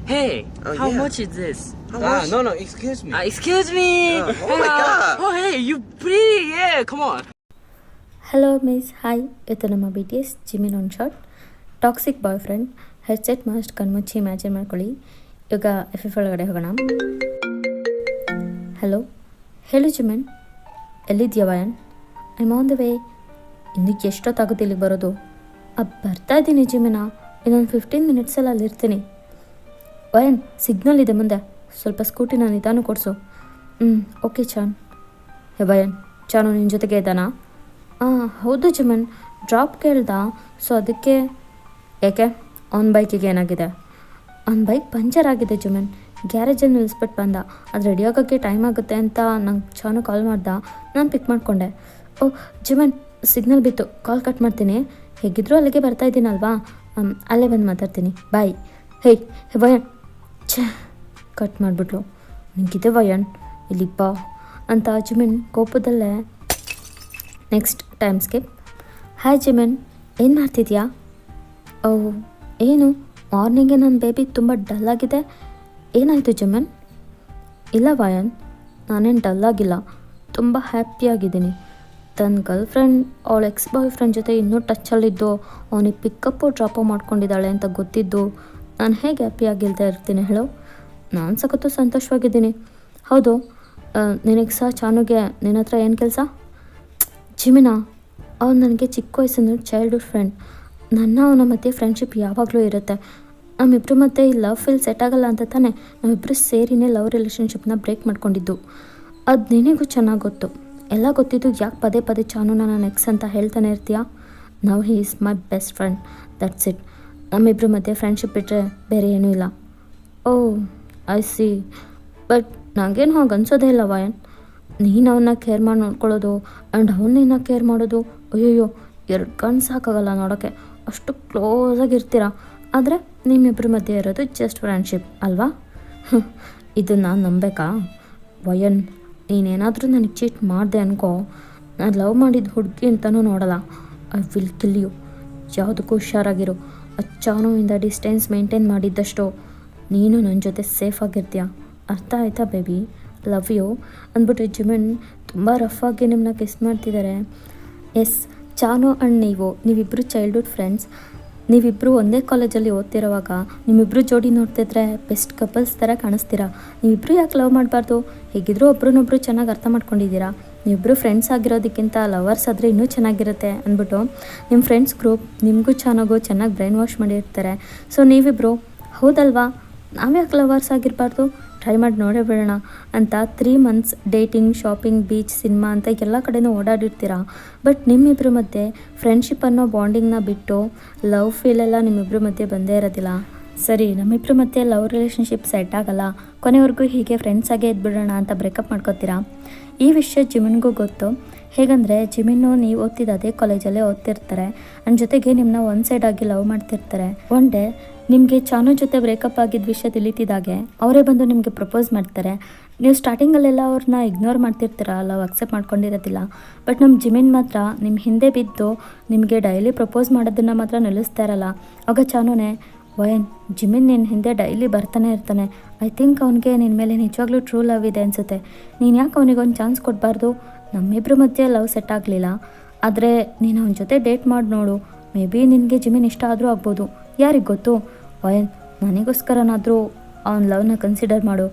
Hey, Oh, how yeah. much is this? No, excuse me. Excuse me. Oh my God. Oh, hey, you pretty. Yeah, come on. Hello miss hi, ಇದು ನಮ್ಮ B T S Jimin one shot toxic boyfriend. Headset must ಕಣ್ಮುಚ್ಚಿ imagine ಮಾಡ್ಕೊಳ್ಳಿ. ಇವಾಗ F ಒಳಗಡೆ ಹೋಗೋಣ. Hello, ಹೇಳು Jimin, ಎಲ್ಲಿದ್ಯಾ ವಯನ್? I on the way. ಇನ್ನಕ್ಕೆ ಎಷ್ಟೊತ್ತಾಗುತ್ತೆ ಇಲ್ಲಿಗೆ ಬರೋದು? ಬರ್ತಾ ಇದ್ದೀನಿ ಜಿಮಿನ, ಇನ್ನೊಂದು 15 ಮಿನಿಟ್ಸಲ್ಲಿ ಅಲ್ಲಿರ್ತೀನಿ. ವಯನ್, ಸಿಗ್ನಲ್ ಇದೆ ಮುಂದೆ, ಸ್ವಲ್ಪ ಸ್ಕೂಟಿನ ನಿಧಾನ ಕೊಡಿಸು. ಓಕೆ ಚಾನ್. ಹೇ ವಯನ್, ಚಾನು ನಿನ್ನ ಜೊತೆಗೆ ಇದ್ದಾನಾ? ಹೌದು ಜಿಮನ್, ಡ್ರಾಪ್ ಕೇಳ್ದ, ಸೊ ಅದಕ್ಕೆ. ಯಾಕೆ, ಅವ್ನ ಬೈಕಿಗೆ ಏನಾಗಿದೆ? ಅವ್ನ ಬೈಕ್ ಪಂಚರ್ ಆಗಿದೆ ಜಿಮನ್, ಗ್ಯಾರೇಜಲ್ಲಿ ನಿಲ್ಲಿಸ್ಬಿಟ್ಟು ಬಂದ. ಅದು ರೆಡಿ ಆಗೋಕ್ಕೆ ಟೈಮ್ ಆಗುತ್ತೆ ಅಂತ ನಂಗೆ ಚಾನು ಕಾಲ್ ಮಾಡ್ದ, ನಾನು ಪಿಕ್ ಮಾಡಿಕೊಂಡೆ. ಓಹ್ ಜಿಮನ್, ಸಿಗ್ನಲ್ ಬಿತ್ತು, ಕಾಲ್ ಕಟ್ ಮಾಡ್ತೀನಿ. ಹೇಗಿದ್ರೂ ಅಲ್ಲಿಗೆ ಬರ್ತಾ ಇದ್ದೀನಲ್ವಾ, ಅಲ್ಲೇ ಬಂದು ಮಾತಾಡ್ತೀನಿ, ಬಾಯ್. ಹೇ ವಯನ್, ಕಟ್ ಮಾಡಿಬಿಟ್ಲು. ನಿಂಗಿದೆ ವಯನ್, ಇಲ್ಲಿ ಬಾ ಅಂತ ಜಿಮಿನ್ ಕೋಪದಲ್ಲೇ. Next time skip. Hi Jimin, ಏನು ಮಾಡ್ತಿದ್ಯಾ? ಓಹ್ ಏನು, ಮಾರ್ನಿಂಗೆ ನನ್ನ ಬೇಬಿ ತುಂಬ ಡಲ್ಲಾಗಿದೆ, ಏನಾಯಿತು ಜಿಮಿನ್? ಇಲ್ಲ ವಯನ್, ನಾನೇನು ಡಲ್ಲಾಗಿಲ್ಲ, ತುಂಬ ಹ್ಯಾಪಿಯಾಗಿದ್ದೀನಿ. ತನ್ನ ಗರ್ಲ್ ಫ್ರೆಂಡ್ ಅವಳ ಎಕ್ಸ್ ಬಾಯ್ ಫ್ರೆಂಡ್ ಜೊತೆ ಇನ್ನೂ ಟಚ್ಚಲ್ಲಿದ್ದು ಅವನಿಗೆ ಪಿಕಪ್ಪು ಡ್ರಾಪು ಮಾಡ್ಕೊಂಡಿದ್ದಾಳೆ ಅಂತ ಗೊತ್ತಿದ್ದು ನಾನು ಹೇಗೆ ಹ್ಯಾಪಿಯಾಗಿಲ್ದೇ ಇರ್ತೀನಿ ಹೇಳು? ನಾನು ಸಖತ್ತು ಸಂತೋಷವಾಗಿದ್ದೀನಿ. ಹೌದು, ನಿನಗೆ ಸಹ ಚಾನುಗೆ ನಿನ್ನ ಹತ್ರ ಏನು ಕೆಲಸ? ಜಿಮಿನ, ಅವ್ನು ನನಗೆ ಚಿಕ್ಕ ವಯಸ್ಸಿನ ಚೈಲ್ಡ್ಹುಡ್ ಫ್ರೆಂಡ್. ನನ್ನ ಅವನ ಮಧ್ಯೆ ಫ್ರೆಂಡ್ಶಿಪ್ ಯಾವಾಗಲೂ ಇರುತ್ತೆ. ನಮ್ಮಿಬ್ಬರು ಮಧ್ಯೆ ಈ ಲವ್ ಫೀಲ್ ಸೆಟ್ ಆಗಲ್ಲ ಅಂತ ತಾನೇ ನಾವಿಬ್ಬರು ಸೇರಿನೇ ಲವ್ ರಿಲೇಷನ್ಶಿಪ್ನ ಬ್ರೇಕ್ ಮಾಡ್ಕೊಂಡಿದ್ದು. ಅದು ನಿನಗೂ ಚೆನ್ನಾಗಿ ಗೊತ್ತು. ಎಲ್ಲ ಗೊತ್ತಿದ್ದು ಯಾಕೆ ಪದೇ ಪದೇ ಚಾನು ನನ್ನ ಎಕ್ಸ್ ಅಂತ ಹೇಳ್ತಾನೆ ಇರ್ತೀಯಾ? Now he is my best friend, that's it. ನಮ್ಮಿಬ್ಬರ ಮಧ್ಯೆ ಫ್ರೆಂಡ್ಶಿಪ್ ಬಿಟ್ಟರೆ ಬೇರೆ ಏನೂ ಇಲ್ಲ. ಓಹ್ ಐ ಸಿ, ಬಟ್ ನನಗೇನು ಹಾಗೆ ಅನ್ಸೋದೇ ಇಲ್ಲ ವಯನ್. ನೀನು ಅವನ್ನ ಕೇರ್ ಮಾಡಿ ನೋಡ್ಕೊಳ್ಳೋದು ಆ್ಯಂಡ್ ಅವ್ನು ನಿನ್ನ ಕೇರ್ ಮಾಡೋದು, ಅಯ್ಯಯ್ಯೋ, 2 ಕಣ್ಣು ಸಾಕಾಗಲ್ಲ ನೋಡೋಕ್ಕೆ, ಅಷ್ಟು ಕ್ಲೋಸಾಗಿರ್ತೀರ. ಆದರೆ ನಿಮ್ಮಿಬ್ಬರ ಮಧ್ಯೆ ಇರೋದು ಜಸ್ಟ್ ಫ್ರೆಂಡ್ಶಿಪ್ ಅಲ್ವಾ? ಇದು ನಾನು ನಂಬೇಕಾ? ವಯನ್, ನೀನೇನಾದರೂ ನನಗೆ ಚೀಟ್ ಮಾಡಿದೆ ಅನ್ಕೋ, ನಾನು ಲವ್ ಮಾಡಿದ ಹುಡುಗಿ ಅಂತಲೂ ನೋಡಲ್ಲ. I will kill you. ಯಾವುದಕ್ಕೂ ಹುಷಾರಾಗಿರು. ಚಾನುವಿಂದ ಡಿಸ್ಟೆನ್ಸ್ ಮೇಂಟೈನ್ ಮಾಡಿದ್ದಷ್ಟು ನೀನು ನನ್ನ ಜೊತೆ ಸೇಫಾಗಿರ್ತೀಯ, ಅರ್ಥ ಆಯ್ತಾ ಬೇಬಿ? ಲವ್ ಯು ಅಂದ್ಬಿಟ್ಟು ಜಿಮಿನ್ ತುಂಬ ರಫಾಗಿ ನಿಮ್ಮನ್ನ ಕಿಸ್ ಮಾಡ್ತಿದ್ದಾರೆ. ಎಸ್, ಚಾನು ಆ್ಯಂಡ್ ನೀವಿಬ್ಬರು ಚೈಲ್ಡ್ಹುಡ್ ಫ್ರೆಂಡ್ಸ್. ನೀವಿಬ್ಬರು ಒಂದೇ ಕಾಲೇಜಲ್ಲಿ ಓದ್ತಿರೋವಾಗ ನಿಮ್ಮಿಬ್ಬರು ಜೋಡಿ ನೋಡ್ತಿದ್ರೆ ಬೆಸ್ಟ್ ಕಪಲ್ಸ್ ಥರ ಕಾಣಿಸ್ತೀರಾ. ನೀವಿಬ್ಬರು ಯಾಕೆ ಲವ್ ಮಾಡಬಾರ್ದು? ಹೇಗಿದ್ರೂ ಒಬ್ರನ್ನೊಬ್ರು ಚೆನ್ನಾಗಿ ಅರ್ಥ ಮಾಡ್ಕೊಂಡಿದ್ದೀರಾ. ನೀವಿಬ್ಬರು ಫ್ರೆಂಡ್ಸ್ ಆಗಿರೋದಕ್ಕಿಂತ ಲವರ್ಸ್ ಆದರೆ ಇನ್ನೂ ಚೆನ್ನಾಗಿರುತ್ತೆ ಅಂದ್ಬಿಟ್ಟು ನಿಮ್ಮ ಫ್ರೆಂಡ್ಸ್ ಗ್ರೂಪ್ ನಿಮಗೂ ಚೆನ್ನಾಗಿ ಬ್ರೈನ್ ವಾಶ್ ಮಾಡಿರ್ತಾರೆ. ಸೊ ನೀವಿಬ್ಬರು ಹೌದಲ್ವಾ, ನಾವ್ಯಾಕೆ ಲವರ್ಸ್ ಆಗಿರಬಾರ್ದು, ಟ್ರೈ ಮಾಡಿ ನೋಡೇ ಬಿಡೋಣ ಅಂತ 3 months dating, shopping, beach, cinema ಅಂತ ಎಲ್ಲ ಕಡೆನೂ ಓಡಾಡಿರ್ತೀರ. ಬಟ್ ನಿಮ್ಮಿಬ್ಬರ ಮಧ್ಯೆ ಫ್ರೆಂಡ್ಶಿಪ್ ಅನ್ನೋ ಬಾಂಡಿಂಗ್ನ ಬಿಟ್ಟು ಲವ್ ಫೀಲೆಲ್ಲ ನಿಮ್ಮಿಬ್ಬರ ಮಧ್ಯೆ ಬಂದೇ ಇರೋದಿಲ್ಲ. ಸರಿ, ನಮ್ಮಿಬ್ಬರ ಮಧ್ಯೆ ಲವ್ ರಿಲೇಷನ್ಶಿಪ್ ಸೆಟ್ ಆಗಲ್ಲ, ಕೊನೆವರೆಗೂ ಹೀಗೆ ಫ್ರೆಂಡ್ಸಾಗೇ ಇದ್ಬಿಡೋಣ ಅಂತ ಬ್ರೇಕಪ್ ಮಾಡ್ಕೋತೀರಾ. ಈ ವಿಷಯ ಜಿಮಿನ್ಗೂ ಗೊತ್ತು. ಹೇಗಂದರೆ ಜಿಮಿನ್ನು ನೀವು ಓದ್ತಿದ್ದ ಅದೇ ಕಾಲೇಜಲ್ಲೇ ಓದ್ತಿರ್ತಾರೆ ನನ್ನ ಜೊತೆಗೆ ನಿಮ್ಮನ್ನ ಒನ್ ಸೈಡ್ ಆಗಿ ಲವ್ ಮಾಡ್ತಿರ್ತಾರೆ. ಒನ್ ಡೇ ನಿಮಗೆ ಚಾನು ಜೊತೆ ಬ್ರೇಕಪ್ ಆಗಿದ್ದ ವಿಷಯ ತಿಳಿತಿದ್ದಾಗೆ ಅವರೇ ಬಂದು ನಿಮಗೆ ಪ್ರಪೋಸ್ ಮಾಡ್ತಾರೆ. ನೀವು ಸ್ಟಾರ್ಟಿಂಗಲ್ಲೆಲ್ಲ ಅವ್ರನ್ನ ಇಗ್ನೋರ್ ಮಾಡ್ತಿರ್ತೀರ, ಲವ್ ಅಕ್ಸೆಪ್ಟ್ ಮಾಡ್ಕೊಂಡಿರೋದಿಲ್ಲ. ಬಟ್ ನಮ್ಮ ಜಿಮಿನ್ ಮಾತ್ರ ನಿಮ್ಮ ಹಿಂದೆ ಬಿದ್ದು ನಿಮಗೆ ಡೈಲಿ ಪ್ರಪೋಸ್ ಮಾಡೋದನ್ನು ಮಾತ್ರ ನಿಲ್ಲಿಸ್ತಾ ಇರಲ್ಲ. ಆಗ ಚಾನುನೇ, ವಯನ್, ಜಿಮಿನ್ ನಿನ್ನ ಹಿಂದೆ ಡೈಲಿ ಬರ್ತಾನೆ ಇರ್ತಾನೆ, ಐ ಥಿಂಕ್ ಅವನಿಗೆ ನಿನ್ನ ಮೇಲೆ ನಿಜವಾಗ್ಲೂ ಟ್ರೂ ಲವ್ ಇದೆ ಅನಿಸುತ್ತೆ, ನೀನು ಯಾಕೆ ಅವನಿಗೊಂದು ಚಾನ್ಸ್ ಕೊಡಬಾರ್ದು? ನಮ್ಮಿಬ್ಬರ ಮಧ್ಯೆ ಲವ್ ಸೆಟ್ ಆಗಲಿಲ್ಲ, ಆದರೆ ನೀನು ಅವನ ಜೊತೆ ಡೇಟ್ ಮಾಡಿ ನೋಡು, ಮೇ ಬಿ ನಿನಗೆ ಜಿಮಿನ್ ಇಷ್ಟ ಆದರೂ ಆಗ್ಬೋದು, ಯಾರಿಗೆ ಗೊತ್ತು? ವಯನ್, ನನಗೋಸ್ಕರನಾದರೂ ಅವನ ಲವ್ನ ಕನ್ಸಿಡರ್ ಮಾಡು.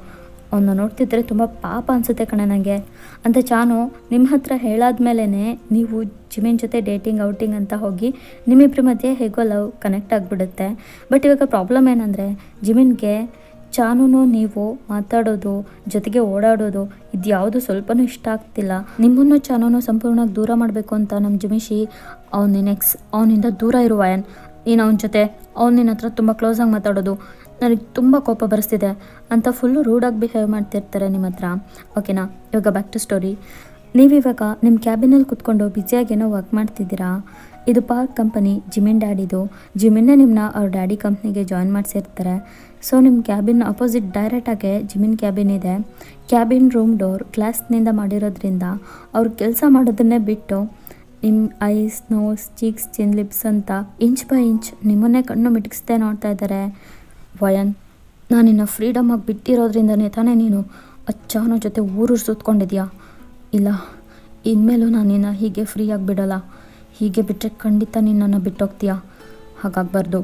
ಅವನ್ನ ನೋಡ್ತಿದ್ರೆ ತುಂಬ ಪಾಪ ಅನಿಸುತ್ತೆ ಕಣೆ ನನಗೆ ಅಂತ ಚಾನು ನಿಮ್ಮ ಹತ್ರ ಹೇಳಾದ್ಮೇಲೆ ನೀವು ಜಿಮಿನ್ ಜೊತೆ ಡೇಟಿಂಗ್, ಔಟಿಂಗ್ ಅಂತ ಹೋಗಿ ನಿಮ್ಮಿಬ್ಬರ ಮಧ್ಯೆ ಹೇಗೋ ಲವ್ ಕನೆಕ್ಟ್ ಆಗಿಬಿಡುತ್ತೆ. ಬಟ್ ಇವಾಗ ಪ್ರಾಬ್ಲಮ್ ಏನಂದರೆ ಜಿಮಿನ್ಗೆ ಚಾನುನು ನೀವು ಮಾತಾಡೋದು, ಜೊತೆಗೆ ಓಡಾಡೋದು ಇದು ಯಾವುದು ಸ್ವಲ್ಪನೂ ಇಷ್ಟ ಆಗ್ತಿಲ್ಲ. ನಿಮ್ಮನ್ನು ಚಾನುನು ಸಂಪೂರ್ಣವಾಗಿ ದೂರ ಮಾಡಬೇಕು ಅಂತ ನಮ್ಮ ಜಿಮಿಶಿ ಅವನಿಂದ ದೂರ ಇರು ವಯನ್, ನೀನು ಅವನ ಜೊತೆ ನಿನ್ನ ಹತ್ರ ತುಂಬ ಕ್ಲೋಸಾಗಿ ಮಾತಾಡೋದು ನನಗೆ ತುಂಬ ಕೋಪ ಬರೆಸ್ತಿದೆ ಅಂತ ಫುಲ್ಲು ರೂಡಾಗಿ ಬಿಹೇವ್ ಮಾಡ್ತಿರ್ತಾರೆ ನಿಮ್ಮ ಹತ್ರ. ಓಕೆನಾ, ಇವಾಗ ಬ್ಯಾಕ್ ಟು ಸ್ಟೋರಿ. ನೀವಿವಾಗ ನಿಮ್ಮ ಕ್ಯಾಬಿನಲ್ಲಿ ಕೂತ್ಕೊಂಡು ಬ್ಯುಸಿಯಾಗಿ ಏನೋ ವರ್ಕ್ ಮಾಡ್ತಿದ್ದೀರಾ. ಇದು ಪಾರ್ಕ್ ಕಂಪನಿ, ಜಿಮಿನ್ ಡ್ಯಾಡಿದು. ಜಿಮಿನ್ನೇ ನಿಮ್ಮನ್ನ ಅವ್ರ ಡ್ಯಾಡಿ ಕಂಪ್ನಿಗೆ ಜಾಯಿನ್ ಮಾಡಿಸಿರ್ತಾರೆ. ಸೊ ನಿಮ್ಮ ಕ್ಯಾಬಿನ್ ಅಪೋಸಿಟ್ ಡೈರೆಕ್ಟಾಗೆ ಜಿಮಿನ್ ಕ್ಯಾಬಿನ್ ಇದೆ. ಕ್ಯಾಬಿನ್ ರೂಮ್ ಡೋರ್ ಗ್ಲಾಸ್ನಿಂದ ಮಾಡಿರೋದ್ರಿಂದ ಅವ್ರು ಕೆಲಸ ಮಾಡೋದನ್ನೇ ಬಿಟ್ಟು ನಿಮ್ಮ ಐಸ್, ನೋಸ್, ಚೀಕ್ಸ್, ಚಿನ್, ಲಿಪ್ಸ್ ಅಂತ ಇಂಚ್ ಬೈ ಇಂಚ್ ನಿಮ್ಮನ್ನೇ ಕಣ್ಣು ಮಿಟುಕಿಸ್ದೇ ನೋಡ್ತಾ ಇದ್ದಾರೆ. ವಯನ್, ನಾನಿನ್ನು ಫ್ರೀಡಮಾಗಿ ಬಿಟ್ಟಿರೋದ್ರಿಂದನೇ ತಾನೇ ನೀನು ಚಾನು ಜೊತೆ ಊರು ಸುತ್ಕೊಂಡಿದ್ಯಾ. ಇಲ್ಲ, ಇನ್ಮೇಲೂ ನಾನು ನಿನ್ನ ಹೀಗೆ ಫ್ರೀಯಾಗಿ ಬಿಡೋಲ್ಲ. ಹೀಗೆ ಬಿಟ್ಟರೆ ಖಂಡಿತ ನಿನ್ನನ್ನು ಬಿಟ್ಟೋಗ್ತೀಯಾ. ಹಾಗಾಗಬಾರ್ದು.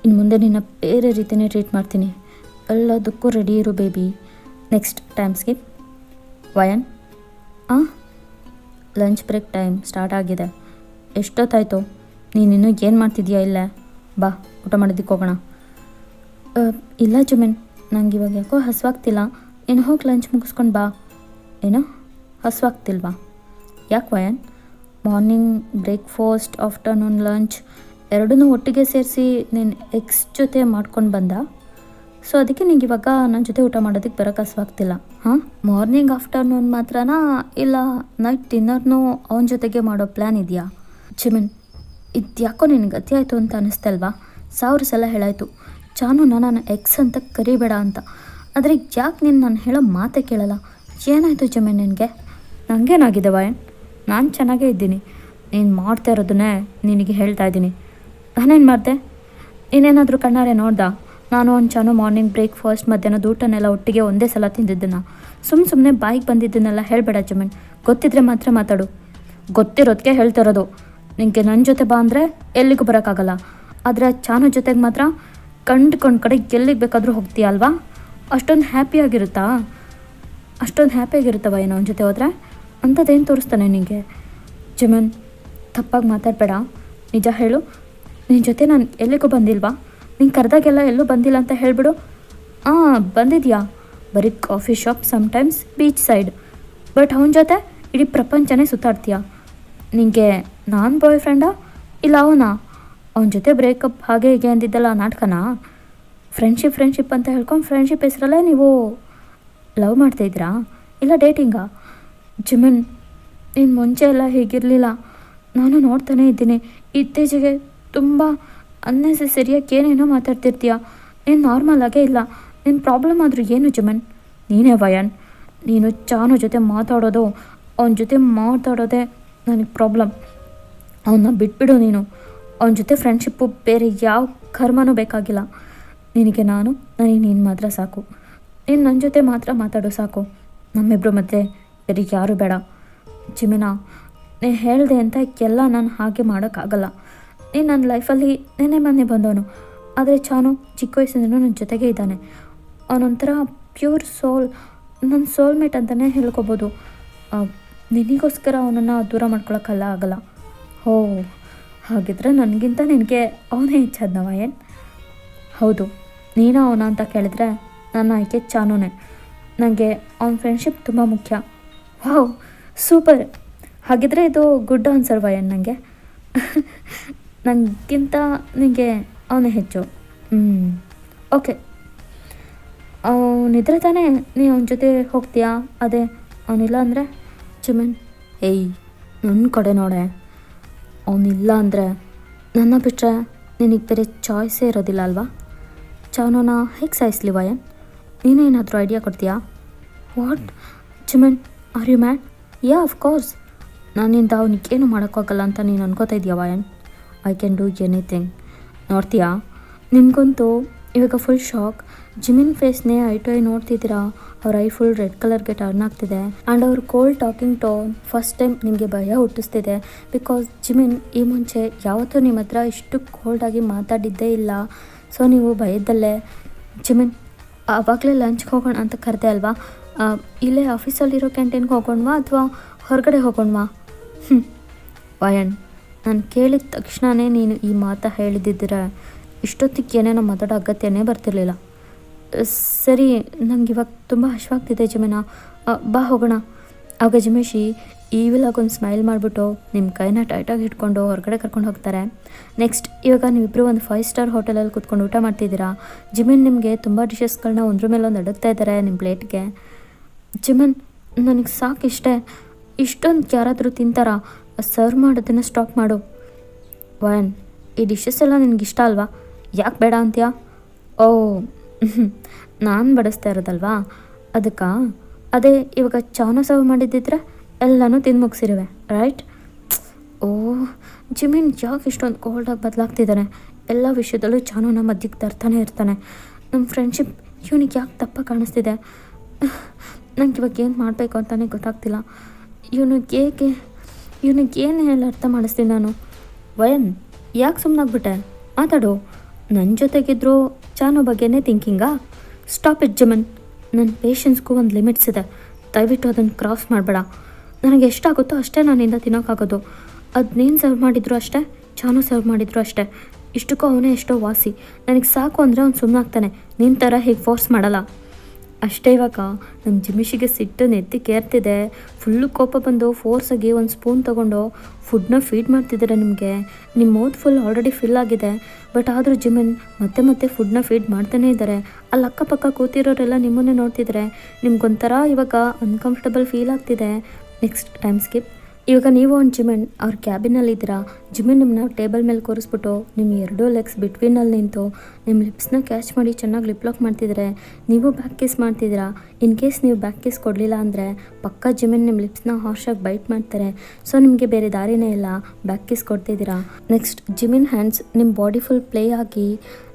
ಇನ್ನು ಮುಂದೆ ನಿನ್ನ ಬೇರೆ ರೀತಿಯೇ ಟ್ರೀಟ್ ಮಾಡ್ತೀನಿ. ಎಲ್ಲದಕ್ಕೂ ರೆಡಿ ಇರು ಬೇಬಿ. Next time skip. ವಯನ್, ಲಂಚ್ ಬ್ರೇಕ್ ಟೈಮ್ ಸ್ಟಾರ್ಟ್ ಆಗಿದೆ. ಎಷ್ಟೊತ್ತಾಯಿತು? ನೀನಿನ್ನೂ ಏನು ಮಾಡ್ತಿದ್ಯಾ? ಇಲ್ಲೇ ಬಾ, ಊಟ ಮಾಡೋದಕ್ಕೆ ಹೋಗೋಣ. ಇಲ್ಲ ಜುಮಿನ್, ನಂಗೆ ಇವಾಗ ಯಾಕೋ ಹಸುವಾಗ್ತಿಲ್ಲ. ನೀನು ಹೋಗಿ ಲಂಚ್ ಮುಗಿಸ್ಕೊಂಡು ಬಾ. ಏನೋ ಹಸುವಾಗ್ತಿಲ್ವಾ? ಯಾಕೆ ವಯನ್? ಮಾರ್ನಿಂಗ್ ಬ್ರೇಕ್ಫಾಸ್ಟ್, ಆಫ್ಟರ್ನೂನ್ ಲಂಚ್ ಎರಡನ್ನೂ ಒಟ್ಟಿಗೆ ಸೇರಿಸಿ ನೀನು ಎಕ್ಸ್ ಜೊತೆ ಮಾಡ್ಕೊಂಡು ಬಂದ. ಸೊ ಅದಕ್ಕೆ ನಿಂಗೆ ಇವಾಗ ನನ್ನ ಜೊತೆ ಊಟ ಮಾಡೋದಕ್ಕೆ ಬರೋಕ್ಕೆ ಹಸುವಾಗ್ತಿಲ್ಲ. ಹಾಂ, ಮಾರ್ನಿಂಗ್ ಆಫ್ಟರ್ನೂನ್ ಮಾತ್ರನಾ, ಇಲ್ಲ ನೈಟ್ ಡಿನ್ನರ್ನೂ ಅವನ ಜೊತೆಗೆ ಮಾಡೋ ಪ್ಲ್ಯಾನ್ ಇದೆಯಾ? ಜಿಮಿನ್, ಇದು ಯಾಕೋ ನಿನಗೆ ಅತಿ ಆಯಿತು ಅಂತ ಅನ್ನಿಸ್ತಲ್ವಾ? 1000 ಸಲ ಹೇಳಾಯಿತು ಚಾನು ನಾನು ಎಕ್ಸ್ ಅಂತ ಕರಿಬೇಡ ಅಂತ. ಆದರೆ ಯಾಕೆ ನೀನು ನಾನು ಹೇಳೋ ಮಾತೇ ಕೇಳಲ್ಲ? ಏನಾಯಿತು ಜಿಮಿನ್ ನಿನಗೆ? ನನಗೇನಾಗಿದೆ ವಯನ್? ನಾನು ಚೆನ್ನಾಗೇ ಇದ್ದೀನಿ. ನೀನು ಮಾಡ್ತಾ ಇರೋದನ್ನೇ ನಿನಗೆ ಹೇಳ್ತಾ ಇದ್ದೀನಿ. ನಾನೇನು ಮಾಡಿದೆ? ನೀನೇನಾದರೂ ಕಣ್ಣಾರೆ ನೋಡ್ದಾ? ನಾನು ಒಂದು ಚಾನು ಮಾರ್ನಿಂಗ್ ಬ್ರೇಕ್ಫಾಸ್ಟ್, ಮಧ್ಯಾಹ್ನದ ಊಟನೆಲ್ಲ ಒಟ್ಟಿಗೆ ಒಂದೇ ಸಲ ತಿಂದಿದ್ದನ್ನು. ಸುಮ್ಮನೆ ಬಾಯಿಗೆ ಬಂದಿದ್ದನ್ನೆಲ್ಲ ಹೇಳಬೇಡ ಜಿಮಿನ್. ಗೊತ್ತಿದ್ರೆ ಮಾತ್ರ ಮಾತಾಡು. ಗೊತ್ತಿರೋದಕ್ಕೆ ಹೇಳ್ತಿರೋದು. ನಿನಗೆ ನನ್ನ ಜೊತೆ ಬಾ ಅಂದರೆ ಎಲ್ಲಿಗೂ ಬರೋಕ್ಕಾಗಲ್ಲ. ಆದರೆ ಚಾನು ಜೊತೆಗೆ ಮಾತ್ರ ಕಂಡು ಕಡೆ ಎಲ್ಲಿಗೆ ಬೇಕಾದರೂ ಹೋಗ್ತೀಯ ಅಲ್ವಾ? ಅಷ್ಟೊಂದು ಹ್ಯಾಪಿಯಾಗಿರುತ್ತಾ ಏನೋ ಅವನ ಜೊತೆ ಹೋದರೆ? ಅಂಥದ್ದೇನು ತೋರಿಸ್ತಾನೆ ನಿನಗೆ? ಜಿಮನ್, ತಪ್ಪಾಗಿ ಮಾತಾಡಬೇಡ. ನಿಜ ಹೇಳು, ನಿನ್ನ ಜೊತೆ ನಾನು ಎಲ್ಲಿಗೂ ಬಂದಿಲ್ವಾ? ನಿಂಗೆ ಕರೆದಾಗೆಲ್ಲ ಎಲ್ಲೂ ಬಂದಿಲ್ಲ ಅಂತ ಹೇಳಿಬಿಡು. ಬಂದಿದ್ಯಾ? ಬರೀ coffee shop, sometimes beach side. But ಅವನ ಜೊತೆ ಇಡೀ ಪ್ರಪಂಚನೇ ಸುತ್ತಾಡ್ತೀಯ. ನಿನಗೆ ನಾನು ಬಾಯ್ ಫ್ರೆಂಡಾ ಇಲ್ಲ ಅವನ ಜೊತೆ ಬ್ರೇಕಪ್ ಹಾಗೆ ಹೀಗೆ ಅಂದಿದ್ದಲ್ಲ ನಾಟಕನಾ? ಫ್ರೆಂಡ್ಶಿಪ್ ಅಂತ ಹೇಳ್ಕೊಂಡು ಫ್ರೆಂಡ್ಶಿಪ್ ಹೆಸರಲ್ಲೇ ನೀವು ಲವ್ ಮಾಡ್ತಾಯಿದ್ರಾ ಇಲ್ಲ ಡೇಟಿಂಗಾ? ಜಿಮಿನ್, ನೀನು ಮುಂಚೆ ಎಲ್ಲ ಹೀಗಿರಲಿಲ್ಲ. ನಾನು ನೋಡ್ತಾನೇ ಇದ್ದೀನಿ. ಇತ್ತೀಚೆಗೆ ತುಂಬ ಅನ್ನೆಸೆಸರಿಯಾಗಿ ಏನೇನೋ ಮಾತಾಡ್ತಿರ್ತೀಯ. ನೀನು ನಾರ್ಮಲ್ ಆಗೇ ಇಲ್ಲ. ನಿನ್ನ ಪ್ರಾಬ್ಲಮ್ ಆದರೂ ಏನು ಜಿಮಿನ್? ನೀನೇ ವಯನ್. ನೀನು ಚಾನು ಜೊತೆ ಮಾತಾಡೋದು, ಅವನ ಜೊತೆ ಮಾತಾಡೋದೇ ನನಗೆ ಪ್ರಾಬ್ಲಮ್. ಅವನ್ನ ಬಿಟ್ಬಿಡು ನೀನು. ಅವನ ಜೊತೆ ಫ್ರೆಂಡ್ಶಿಪ್ಪು ಬೇರೆ ಯಾವ ಕರ್ಮನೂ ಬೇಕಾಗಿಲ್ಲ. ನಿನಗೆ ನನಗೆ ನೀನು ಮಾತ್ರ ಸಾಕು. ನೀನು ನನ್ನ ಜೊತೆ ಮಾತ್ರ ಮಾತಾಡೋ ಸಾಕು. ನಮ್ಮಿಬ್ಬರು ಮಧ್ಯೆ ಬೇರೆ ಯಾರೂ ಬೇಡ. ಜಿಮಿನಾ, ನೀನು ಹೇಳಿದೆ ಅಂತ ಎಲ್ಲ ನಾನು ಹಾಗೆ ಮಾಡೋಕ್ಕಾಗಲ್ಲ. ನೀನು ನನ್ನ ಲೈಫಲ್ಲಿ ಮೊನ್ನೆ ಬಂದವನು. ಆದರೆ ಚಾನು ಚಿಕ್ಕ ವಯಸ್ಸಿಂದನೂ ನನ್ನ ಜೊತೆಗೆ ಇದ್ದಾನೆ. ಅವನೊಂಥರ ಪ್ಯೂರ್ ಸೋಲ್, ನನ್ನ ಸೋಲ್ಮೇಟ್ ಅಂತಲೇ ಹೇಳ್ಕೊಬೋದು. ನಿನಗೋಸ್ಕರ ಅವನನ್ನು ದೂರ ಆಗಲ್ಲ. ಓ, ಹಾಗಿದ್ರೆ ನನಗಿಂತ ನಿನಗೆ ಅವನೇ ಹೆಚ್ಚಾದ್ನವ ಏನು? ಹೌದು, ನೀನು ಅವನ ಅಂತ ಕೇಳಿದ್ರೆ ನನ್ನ ಆಯ್ಕೆ ಚಾನುನೇ. ನನಗೆ ಅವನ ಫ್ರೆಂಡ್ಶಿಪ್ ತುಂಬ ಮುಖ್ಯ. Wow, super. ಹಾಗಿದ್ರೆ ಇದು ಗುಡ್ ಆನ್ಸರ್ ವಯನ್. ನನಗೆ ನನಗಿಂತ ನಿನಗೆ ಅವನೇ ಹೆಚ್ಚು. ಓಕೆ, ಅವನಿದ್ರೆ ತಾನೇ ನೀ ಅವನ ಜೊತೆ ಹೋಗ್ತೀಯಾ? ಅದೇ ಅವನಿಲ್ಲ ಅಂದರೆ? ಜಿಮಿನ್, ಏಯ್, ನನ್ನ ಕಡೆ ನೋಡೆ. ಅವನಿಲ್ಲ ಅಂದರೆ ನನ್ನ ಬಿಟ್ಟರೆ ನಿನಗೆ ಬೇರೆ ಚಾಯ್ಸೇ ಇರೋದಿಲ್ಲ ಅಲ್ವಾ? ಚಾನುನ ಹೇಗೆ ಸಾಯಿಸ್ಲಿ ವಯನ್? ನೀನೇನಾದರೂ ಐಡಿಯಾ ಕೊಡ್ತೀಯಾ? What Jimin, are you mad? Yeah, of course. ನನ್ನಿಂದ ಅವನಿಗೇನು ಮಾಡೋಕ್ಕಾಗಲ್ಲ ಅಂತ ನೀನು ಅನ್ಕೋತಾ ಇದೆಯಾ ವಯನ್? I can do anything. ನೋಡ್ತೀಯಾ, ನಿಮಗಂತೂ ಇವಾಗ ಫುಲ್ ಶಾಕ್. ಜಿಮಿನ್ ಫೇಸ್ನೇ ಐ ಟು ಐ ನೋಡ್ತಿದ್ದೀರಾ. ಅವ್ರ ಐ ಫುಲ್ ರೆಡ್ ಕಲರ್ಗೆ ಟರ್ನ್ ಆಗ್ತಿದೆ. ಆ್ಯಂಡ್ ಅವ್ರ cold talking tone first time ನಿಮಗೆ ಭಯ ಹುಟ್ಟಿಸ್ತಿದೆ. ಬಿಕಾಸ್ ಜಿಮಿನ್ ಈ ಮುಂಚೆ ಯಾವತ್ತೂ ನಿಮ್ಮ ಹತ್ರ ಇಷ್ಟು ಕೋಲ್ಡಾಗಿ ಮಾತಾಡಿದ್ದೇ ಇಲ್ಲ. ಸೊ ನೀವು ಭಯದಲ್ಲೇ. ಜಿಮಿನ್, ಆವಾಗಲೇ ಲಂಚ್ಗೆ ಹೋಗೋಣ ಅಂತ ಕರೆದೆ ಅಲ್ವಾ? ಇಲ್ಲೇ ಆಫೀಸಲ್ಲಿರೋ ಕ್ಯಾಂಟೀನ್ಗೆ ಹೋಗೋಣವಾ ಅಥವಾ ಹೊರಗಡೆ ಹೋಗೋಣವಾ? ವಯನ್, ನಾನು ಕೇಳಿದ ತಕ್ಷಣವೇ ನೀನು ಈ ಮಾತು ಹೇಳಿದ್ದಿದ್ರೆ ಇಷ್ಟೊತ್ತಿಗೆ ಏನೇನೋ ಮಾತಾಡೋ ಅಗತ್ಯನೇ ಬರ್ತಿರ್ಲಿಲ್ಲ. ಸರಿ, ನಂಗೆ ಇವಾಗ ತುಂಬ ಹಶ್ವಾಗ್ತಿದೆ ಜಿಮಿನ, ಬಾ ಹೋಗೋಣ. ಆಗ ಜಿಮೇಶಿ ಈವಿಲಾಗೊಂದು ಸ್ಮೈಲ್ ಮಾಡಿಬಿಟ್ಟು ನಿಮ್ಮ ಕೈನ ಟೈಟಾಗಿ ಹಿಡ್ಕೊಂಡು ಹೊರಗಡೆ ಕರ್ಕೊಂಡು ಹೋಗ್ತಾರೆ. ನೆಕ್ಸ್ಟ್, ಇವಾಗ ನೀವಿಬ್ಬರು ಒಂದು 5 ಸ್ಟಾರ್ ಹೋಟೆಲಲ್ಲಿ ಕೂತ್ಕೊಂಡು ಊಟ ಮಾಡ್ತಿದ್ದೀರಾ. ಜಿಮಿನ್ ನಿಮಗೆ ತುಂಬ ಡಿಶಸ್ಗಳನ್ನ ಒಂದ್ರ ಮೇಲೆ ಒಂದು ಅಡುಗ್ತಾ ಇದ್ದಾರೆ ನಿಮ್ಮ ಪ್ಲೇಟ್ಗೆ. ಜಿಮಿನ್, ನನಗೆ ಸಾಕಿಷ್ಟೇ. ಇಷ್ಟೊಂದು ಯಾರಾದರೂ ತಿಂತಾರಾ? ಸರ್ವ್ ಮಾಡೋದನ್ನು ಸ್ಟಾಪ್ ಮಾಡು. ವಯನ್, ಈ ಡಿಶಸ್ ಎಲ್ಲ ನಿನಗಿಷ್ಟ ಅಲ್ವಾ? ಯಾಕೆ ಬೇಡ ಅಂತೀಯಾ? ಓ, ನಾನು ಬಡಿಸ್ತಾ ಇರೋದಲ್ವಾ ಅದಕ್ಕೆ? ಅದೇ ಇವಾಗ ಚಾನು ಸರ್ವ್ ಮಾಡಿದ್ದಿದ್ರೆ ಎಲ್ಲನೂ ತಿಂದು ಮುಗಿಸಿರುವೆ, ರೈಟ್? ಓ ಜಿಮಿನ್, ಯಾಕೆ ಇಷ್ಟೊಂದು ಕೋಲ್ಡಾಗಿ ಬದಲಾಗ್ತಿದ್ದಾನೆ? ಎಲ್ಲ ವಿಷಯದಲ್ಲೂ ಚಾನುನ ಮಧ್ಯಕ್ಕೆ ತರ್ತಾನೆ ಇರ್ತಾನೆ. ನಮ್ಮ ಫ್ರೆಂಡ್ಶಿಪ್ ಇವನಿಗೆ ಯಾಕೆ ತಪ್ಪ ಕಾಣಿಸ್ತಿದೆ, ನಂಗೆ ಇವಾಗ ಏನು ಮಾಡಬೇಕು ಅಂತಲೇ ಗೊತ್ತಾಗ್ತಿಲ್ಲ. ಇವನಿಗೆ ಏನು ಹೇಳಿ ಅರ್ಥ ಮಾಡಿಸ್ತೀನಿ ನಾನು. ವಯನ್, ಯಾಕೆ ಸುಮ್ಮನಾಗ್ಬಿಟ್ಟೆ? ಮಾತಾಡು. ನನ್ನ ಜೊತೆಗಿದ್ರು ಚಾನು ಬಗ್ಗೆನೇ ಥಿಂಕಿಂಗಾ? Stop it ಜಿಮನ್. ನನ್ನ ಪೇಷನ್ಸ್ಗೂ ಒಂದು ಲಿಮಿಟ್ಸ್ ಇದೆ, ದಯವಿಟ್ಟು ಅದನ್ನು ಕ್ರಾಸ್ ಮಾಡಬೇಡ. ನನಗೆ ಎಷ್ಟಾಗುತ್ತೋ ಅಷ್ಟೇ ನಾನಿಂದ ತಿನ್ನೋಕ್ಕಾಗೋದು. ಅದು ನೀನು ಸರ್ವ್ ಮಾಡಿದ್ರು ಅಷ್ಟೇ, ಚಾನು ಸರ್ವ್ ಮಾಡಿದ್ರು ಅಷ್ಟೇ. ಇಷ್ಟಕ್ಕೂ ಅವನೇ ಎಷ್ಟೋ ವಾಸಿ. ನನಗೆ ಸಾಕು ಅಂದರೆ ಅವ್ನು ಸುಮ್ಮನಾಗ್ತಾನೆ. ನಿನ್ನ ಥರ ಹೀಗೆ ಫೋರ್ಸ್ ಮಾಡಲ್ಲ ಅಷ್ಟೇ. ಇವಾಗ ನಮ್ಮ ಜಿಮಿಷಿಗೆ ಸಿಟ್ಟು ನೆತ್ತಿಗೇರ್ತಿದೆ. ಫುಲ್ಲು ಕೋಪ ಬಂದು ಫೋರ್ಸಾಗಿ ಒಂದು ಸ್ಪೂನ್ ತೊಗೊಂಡು ಫುಡ್ನ ಫೀಡ್ ಮಾಡ್ತಿದ್ದಾರೆ ನಿಮಗೆ. ನಿಮ್ಮ ಮೌತ್ ಫುಲ್ ಆಲ್ರೆಡಿ ಫಿಲ್ ಆಗಿದೆ, ಬಟ್ ಆದರೂ ಜಿಮಿನ್ ಮತ್ತೆ ಫುಡ್ನ ಫೀಡ್ ಮಾಡ್ತಾನೇ ಇದ್ದಾರೆ. ಅಲ್ಲಿ ಅಕ್ಕಪಕ್ಕ ಕೂತಿರೋರೆಲ್ಲ ನಿಮ್ಮನ್ನೇ ನೋಡ್ತಿದ್ದಾರೆ. ನಿಮ್ಗೊಂಥರ ಇವಾಗ ಅನ್ಕಂಫರ್ಟಬಲ್ ಫೀಲ್ ಆಗ್ತಿದೆ. Next time skip. ಇವಾಗ ನೀವು ಒಂದು ಜಿಮಿನ್ ಅವ್ರ ಕ್ಯಾಬಿನಲ್ಲಿದ್ದೀರಾ. ಜಿಮಿನ್ ನಿಮ್ಮನ್ನ ಟೇಬಲ್ ಮೇಲೆ ಕೂರಿಸ್ಬಿಟ್ಟು ನಿಮ್ಮ ಎರಡೂ ಲೆಗ್ಸ್ ಬಿಟ್ವೀನಲ್ಲಿ ನಿಂತು ನಿಮ್ಮ ಲಿಪ್ಸ್ನ ಕ್ಯಾಚ್ ಮಾಡಿ ಚೆನ್ನಾಗಿ ಲಿಪ್ ಲಾಕ್ ಮಾಡ್ತಿದ್ದಾರೆ. ನೀವು ಬ್ಯಾಕ್ ಕಿಸ್ ಮಾಡ್ತಿದ್ದೀರಾ. ಇನ್ ಕೇಸ್ ನೀವು ಬ್ಯಾಕ್ ಕಿಸ್ ಕೊಡಲಿಲ್ಲ ಅಂದರೆ ಪಕ್ಕ ಜಿಮಿನ್ ನಿಮ್ಮ ಲಿಪ್ಸ್ನ ಹಾರ್ಶಾಗಿ ಬೈಟ್ ಮಾಡ್ತಾರೆ. ಸೊ ನಿಮಗೆ ಬೇರೆ ದಾರಿನೇ ಇಲ್ಲ, ಬ್ಯಾಕ್ ಕಿಸ್ ಕೊಡ್ತಿದ್ದೀರಾ. ನೆಕ್ಸ್ಟ್ ಜಿಮಿನ್ ಹ್ಯಾಂಡ್ಸ್ ನಿಮ್ಮ ಬಾಡಿ ಫುಲ್ ಪ್ಲೇ ಆಗಿ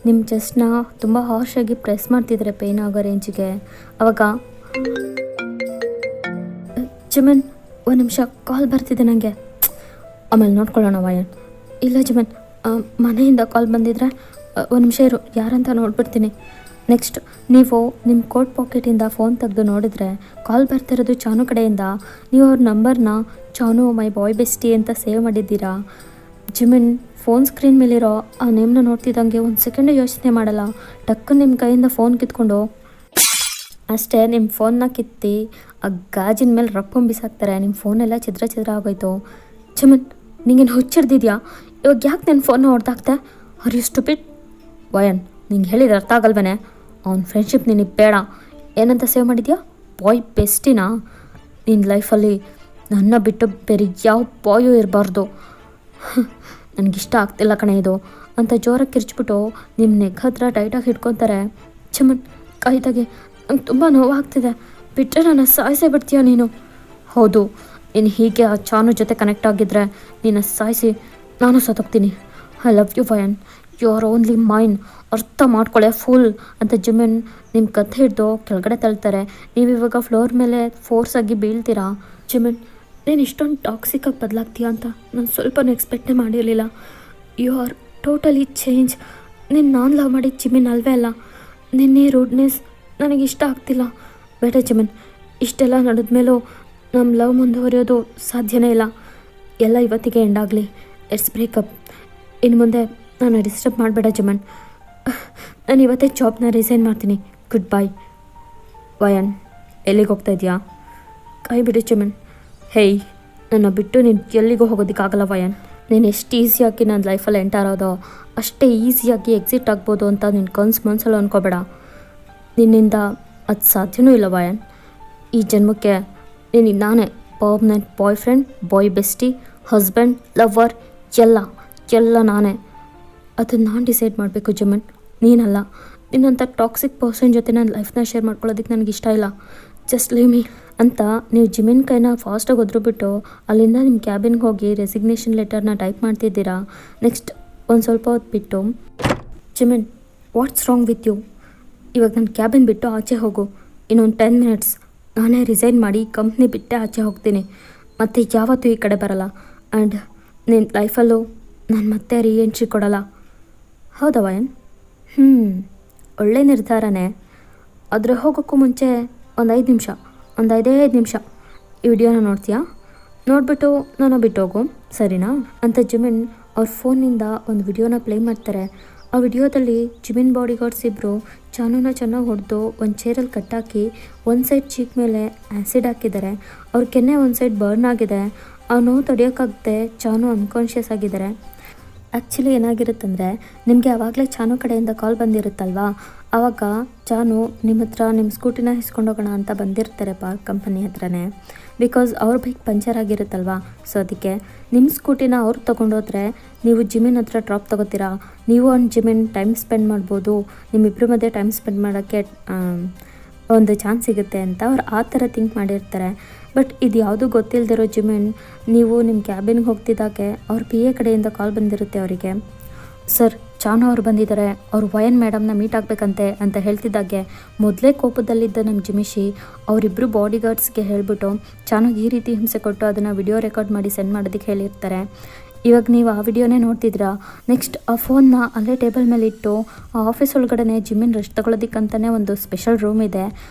ನಿಮ್ಮ ಚೆಸ್ಟ್ನ ತುಂಬ ಹಾರ್ಶಾಗಿ ಪ್ರೆಸ್ ಮಾಡ್ತಿದ್ದಾರೆ ಪೇನ್ ಆಗೋ ರೇಂಜಿಗೆ. ಅವಾಗ ಜಿಮಿನ್, ಒಂದು ನಿಮಿಷ ಕಾಲ್ ಬರ್ತಿದೆ ನನಗೆ, ಆಮೇಲೆ ನೋಡ್ಕೊಳ್ಳೋಣ ವಯನ್. ಇಲ್ಲ ಜಿಮನ್, ಮನೆಯಿಂದ ಕಾಲ್ ಬಂದಿದ್ರೆ ಒಂದು ನಿಮಿಷ ಇರು, ಯಾರಂತ ನೋಡ್ಬಿಡ್ತೀನಿ. ನೆಕ್ಸ್ಟ್ ನೀವು ನಿಮ್ಮ ಕೋಟ್ ಪಾಕೆಟಿಂದ ಫೋನ್ ತೆಗೆದು ನೋಡಿದ್ರೆ ಕಾಲ್ ಬರ್ತಿರೋದು ಚಾನು ಕಡೆಯಿಂದ. ನೀವು ಅವ್ರ ನಂಬರ್ನ ಚಾನು ಮೈ ಬಾಯ್ ಬೆಸ್ಟಿ ಅಂತ ಸೇವ್ ಮಾಡಿದ್ದೀರಾ. ಜಿಮಿನ್ ಫೋನ್ ಸ್ಕ್ರೀನ್ ಮೇಲಿರೋ ಆ ನೇಮ್ನ ನೋಡ್ತಿದ್ದಂಗೆ ಒಂದು ಸೆಕೆಂಡು ಯೋಚನೆ ಮಾಡಲ್ಲ, ಟಕ್ಕು ನಿಮ್ಮ ಕೈಯಿಂದ ಫೋನ್ ಕಿತ್ಕೊಂಡು ಅಷ್ಟೇ ನಿಮ್ಮ ಫೋನ್ನ ಕಿತ್ತಿ ಆ ಗಾಜಿನ ಮೇಲೆ ರಪ್ಪಂಬಿಸಾಕ್ತಾರೆ. ನಿಮ್ಮ ಫೋನೆಲ್ಲ ಚಿದ್ರ ಆಗೋಯ್ತು. ಜಿಮಿನ್, ನಿಂಗೇನು ಹುಚ್ಚಿಡ್ದಿದ್ಯಾ? ಇವಾಗ ಯಾಕೆ ನನ್ನ ಫೋನ್ನ ಹೊಡೆದಾಕ್ತೆ? Are you stupid? ವಯನ್, ನಿಂಗೆ ಹೇಳಿದ್ರೆ ಅರ್ಥ ಆಗಲ್ವೇನೆ? ಅವ್ನ ಫ್ರೆಂಡ್ಶಿಪ್ ನಿನಗೆ ಬೇಡ. ಏನಂತ ಸೇವ್ ಮಾಡಿದ್ಯಾ? ಬಾಯ್ ಬೆಸ್ಟಿನಾ? ನಿನ್ನ ಲೈಫಲ್ಲಿ ನನ್ನ ಬಿಟ್ಟು ಬೇರೆ ಯಾವ ಬಾಯೂ ಇರಬಾರ್ದು. ನನಗಿಷ್ಟ ಆಗ್ತಿಲ್ಲ ಕಣೆ ಇದು ಅಂತ ಜೋರಾಗಿ ಕಿರ್ಚ್ಬಿಟ್ಟು ನಿಮ್ಮ ನೆಕ್ ಹತ್ರ ಟೈಟಾಗಿ ಹಿಡ್ಕೊತಾರೆ. ಜಿಮಿನ್, ಕೈದಾಗೆ ನಂಗೆ ತುಂಬ ನೋವಾಗ್ತಿದೆ, ಬಿಟ್ಟರೆ ನನ್ನ ಸಾಯಿಸೇ ಬಿಡ್ತೀಯ ನೀನು. ಹೌದು, ನೀನು ಹೀಗೆ ಆ ಚಾನು ಜೊತೆ ಕನೆಕ್ಟ್ ಆಗಿದ್ದರೆ ನಿನ್ನ ಸಾಯಿಸಿ ನಾನು ಸತ್ತೋಗ್ತೀನಿ. ಐ ಲವ್ ಯು ವಯನ್, ಯು ಆರ್ ಓನ್ಲಿ ಮೈನ್, ಅರ್ಥ ಮಾಡ್ಕೊಳ್ಳೆ ಫುಲ್ ಅಂತ ಜಿಮಿನ್ ನಿಮ್ಮ ಕತ್ತೆ ಹಿಡಿದು ಕೆಳಗಡೆ ತಳ್ತಾರೆ. ನೀವು ಇವಾಗ ಫ್ಲೋರ್ ಮೇಲೆ ಫೋರ್ಸಾಗಿ ಬೀಳ್ತೀರಾ. ಜಿಮಿನ್, ನೀನು ಇಷ್ಟೊಂದು ಟಾಕ್ಸಿಕಾಗಿ ಬದಲಾಗ್ತೀಯ ಅಂತ ನಾನು ಸ್ವಲ್ಪನೂ ಎಕ್ಸ್ಪೆಕ್ಟೇ ಮಾಡಿರಲಿಲ್ಲ. You are totally change. ನಾನು ಲವ್ ಮಾಡಿದ ಜಿಮಿನ್ ಅಲ್ವೇ ಅಲ್ಲ. ನಿನ್ನೆ ರೂಡ್ನೆಸ್ ನನಗಿಷ್ಟ ಆಗ್ತಿಲ್ಲ. ಬೇಡ ಜಿಮಿನ್, ಇಷ್ಟೆಲ್ಲ ನಡೆದ್ಮೇಲೂ ನಮ್ಮ ಲವ್ ಮುಂದುವರಿಯೋದು ಸಾಧ್ಯನೇ ಇಲ್ಲ. ಎಲ್ಲ ಇವತ್ತಿಗೆ ಎಂಡಾಗಲಿ. It's breakup. ಇನ್ನು ಮುಂದೆ ನಾನು ಡಿಸ್ಟರ್ಬ್ ಮಾಡಬೇಡ ಜಿಮಿನ್. ನಾನು ಇವತ್ತೇ ಜಾಬ್ನ ರಿಸೈನ್ ಮಾಡ್ತೀನಿ. Goodbye. ವಯನ್, ಎಲ್ಲಿಗೆ ಹೋಗ್ತಾ ಇದೆಯಾ? ಕೈ ಬಿಡು ಜಿಮಿನ್. ಹೇಯ್, ನನ್ನ ಬಿಟ್ಟು ನೀನು ಎಲ್ಲಿಗೂ ಹೋಗೋದಕ್ಕಾಗಲ್ಲ ವಯನ್. ನೀನು ಎಷ್ಟು ಈಸಿಯಾಗಿ ನನ್ನ ಲೈಫಲ್ಲಿ ಎಂಟರ್ ಆದೋ ಅಷ್ಟೇ ಈಸಿಯಾಗಿ ಎಕ್ಸಿಟ್ ಆಗ್ಬೋದು ಅಂತ ನಿನ್ನ ಕನ್ಸು ಮನಸ್ಸಲ್ಲಿ ಅಂದ್ಕೋಬೇಡ. ನಿನ್ನಿಂದ ಅದು ಸಾಧ್ಯವೂ ಇಲ್ಲ ವಯನ್. ಈ ಜನ್ಮಕ್ಕೆ ನೀನು ನಾನೇ ಪರ್ಮನೆಂಟ್ ಬಾಯ್ ಫ್ರೆಂಡ್, ಬಾಯ್ ಬೆಸ್ಟಿ, ಹಸ್ಬೆಂಡ್, ಲವರ್ ಎಲ್ಲ ನಾನೇ. ಅದನ್ನು ನಾನು ಡಿಸೈಡ್ ಮಾಡಬೇಕು ಜಿಮಿನ್, ನೀನಲ್ಲ. ನಿನ್ನಂಥ ಟಾಕ್ಸಿಕ್ ಪರ್ಸನ್ ಜೊತೆ ನನ್ನ ಲೈಫ್ನ ಶೇರ್ ಮಾಡ್ಕೊಳ್ಳೋದಕ್ಕೆ ನನಗೆ ಇಷ್ಟ ಇಲ್ಲ. ಜಸ್ಟ್ ಲೀವ್ ಮೀ ಅಂತ ನೀವು ಜಿಮಿನ್ ಕೈನ ಫಾಸ್ಟಾಗಿ ಒದ್ರುಬಿಟ್ಟು ಅಲ್ಲಿಂದ ನಿಮ್ಮ ಕ್ಯಾಬಿನ್ಗೆ ಹೋಗಿ ರೆಸಿಗ್ನೇಷನ್ ಲೆಟರ್ನ ಟೈಪ್ ಮಾಡ್ತಿದ್ದೀರಾ. ನೆಕ್ಸ್ಟ್ ಒಂದು ಸ್ವಲ್ಪ ಹೊತ್ತು ಬಿಟ್ಟು, ಜಿಮಿನ್, ವಾಟ್ಸ್ ರಾಂಗ್ ವಿತ್ ಯು? ಇವಾಗ ನನ್ನ ಕ್ಯಾಬಿನ್ ಬಿಟ್ಟು ಆಚೆ ಹೋಗು. ಇನ್ನೊಂದು 10 ಮಿನಿಟ್ಸ್ ನಾನೇ ರಿಸೈನ್ ಮಾಡಿ ಕಂಪ್ನಿ ಬಿಟ್ಟೆ ಆಚೆ ಹೋಗ್ತೀನಿ. ಮತ್ತು ಯಾವತ್ತೂ ಈ ಕಡೆ ಬರಲ್ಲ. ಆ್ಯಂಡ್ ನಿನ್ನ ಲೈಫಲ್ಲೂ ನಾನು ಮತ್ತೆ ರೀಎಂಟ್ರಿ ಕೊಡಲ್ಲ. ಹೌದಾ ವಯನ್? ಒಳ್ಳೆ ನಿರ್ಧಾರನೇ. ಆದರೆ ಹೋಗೋಕ್ಕೂ ಮುಂಚೆ ಒಂದು 5 ನಿಮಿಷ ಈ ವಿಡಿಯೋನ ನೋಡ್ತೀಯಾ? ನೋಡಿಬಿಟ್ಟು ನಾನು ಬಿಟ್ಟು ಹೋಗು, ಸರಿನಾ ಅಂತ ಜಿಮಿನ್ ಅವ್ರ ಫೋನಿಂದ ಒಂದು ವಿಡಿಯೋನ ಪ್ಲೇ ಮಾಡ್ತಾರೆ. ಆ ವಿಡಿಯೋದಲ್ಲಿ ಜಿಮಿನ್ ಬಾಡಿ ಗಾರ್ಡ್ಸ್ ಇಬ್ಬರು ಚಾನುನ ಚೆನ್ನಾಗಿ ಹೊಡೆದು ಒಂದು ಚೇರಲ್ಲಿ ಕಟ್ಟಾಕಿ ಒಂದು ಸೈಡ್ ಚೀಕ್ ಮೇಲೆ ಆ್ಯಸಿಡ್ ಹಾಕಿದ್ದಾರೆ. ಅವ್ರ ಕೆನ್ನೆ ಒಂದು ಸೈಡ್ ಬರ್ನ್ ಆಗಿದೆ. ಆ ನೋವು ತಡೆಯೋಕ್ಕಾಗದೆ ಚಾನು ಅನ್ಕಾನ್ಷಿಯಸ್ ಆಗಿದ್ದಾರೆ. ಆ್ಯಕ್ಚುಲಿ ಏನಾಗಿರುತ್ತಂದರೆ, ನಿಮಗೆ ಆವಾಗಲೇ ಚಾನು ಕಡೆಯಿಂದ ಕಾಲ್ ಬಂದಿರುತ್ತಲ್ವಾ, ಆವಾಗ ಚಾನು ನಿಮ್ಮ ಹತ್ರ ನಿಮ್ಮ ಸ್ಕೂಟಿನ ಇಸ್ಕೊಂಡೋಗೋಣ ಅಂತ ಬಂದಿರ್ತಾರೆ ಪಾರ್ಕ್ ಕಂಪನಿ ಹತ್ರನೇ. ಬಿಕಾಸ್ ಅವ್ರ ಬೈಕ್ ಪಂಚರ್ ಆಗಿರುತ್ತಲ್ವಾ, ಸೊ ಅದಕ್ಕೆ ನಿಮ್ಮ ಸ್ಕೂಟಿನ ಅವ್ರು ತೊಗೊಂಡೋದ್ರೆ ನೀವು ಜಿಮಿನ್ ಹತ್ರ ಡ್ರಾಪ್ ತೊಗೋತೀರಾ. ನೀವು ಒಂದು ಜಿಮಿನ್ ಟೈಮ್ ಸ್ಪೆಂಡ್ ಮಾಡ್ಬೋದು, ನಿಮ್ಮಿಬ್ಬರ ಮಧ್ಯೆ ಟೈಮ್ ಸ್ಪೆಂಡ್ ಮಾಡೋಕ್ಕೆ ಒಂದು ಚಾನ್ಸ್ ಸಿಗುತ್ತೆ ಅಂತ ಅವ್ರು ಆ ಥರ ಥಿಂಕ್ ಮಾಡಿರ್ತಾರೆ. ಬಟ್ ಇದು ಯಾವುದೂ ಗೊತ್ತಿಲ್ಲದಿರೋ ಜಿಮಿನ್, ನೀವು ನಿಮ್ಮ ಕ್ಯಾಬಿನ್ಗೆ ಹೋಗ್ತಿದ್ದಾಗೆ ಅವ್ರ PA ಕಡೆಯಿಂದ ಕಾಲ್ ಬಂದಿರುತ್ತೆ ಅವರಿಗೆ. ಸರ್, ಚಾನು ಅವ್ರು ಬಂದಿದ್ದಾರೆ, ಅವ್ರು ವಯನ್ ಮೇಡಮ್ನ ಮೀಟ್ ಆಗಬೇಕಂತೆ ಅಂತ ಹೇಳ್ತಿದ್ದಾಗೆ ಮೊದಲೇ ಕೋಪದಲ್ಲಿದ್ದ ನಮ್ಮ ಜಿಮಿಷಿ ಅವರಿಬ್ಬರು ಬಾಡಿ ಗಾರ್ಡ್ಸ್ಗೆ ಹೇಳಿಬಿಟ್ಟು ಚಾನುಗೆ ಈ ರೀತಿ ಹಿಂಸೆ ಕೊಟ್ಟು ಅದನ್ನು ವಿಡಿಯೋ ರೆಕಾರ್ಡ್ ಮಾಡಿ ಸೆಂಡ್ ಮಾಡೋದಕ್ಕೆ ಹೇಳಿರ್ತಾರೆ. ಇವಾಗ ನೀವು ಆ ವಿಡಿಯೋನೇ ನೋಡ್ತಿದ್ದೀರಾ. ನೆಕ್ಸ್ಟ್ ಆ ಫೋನ್ನ ಅಲ್ಲೇ ಟೇಬಲ್ ಮೇಲೆ ಇಟ್ಟು ಆ ಆಫೀಸ್ ಒಳಗಡೆ ಜಿಮ್ಮಿನ ರೆಸ್ಟ್ ತೊಗೊಳೋದಕ್ಕಂತಲೇ ಒಂದು ಸ್ಪೆಷಲ್ ರೂಮ್ ಇದೆ,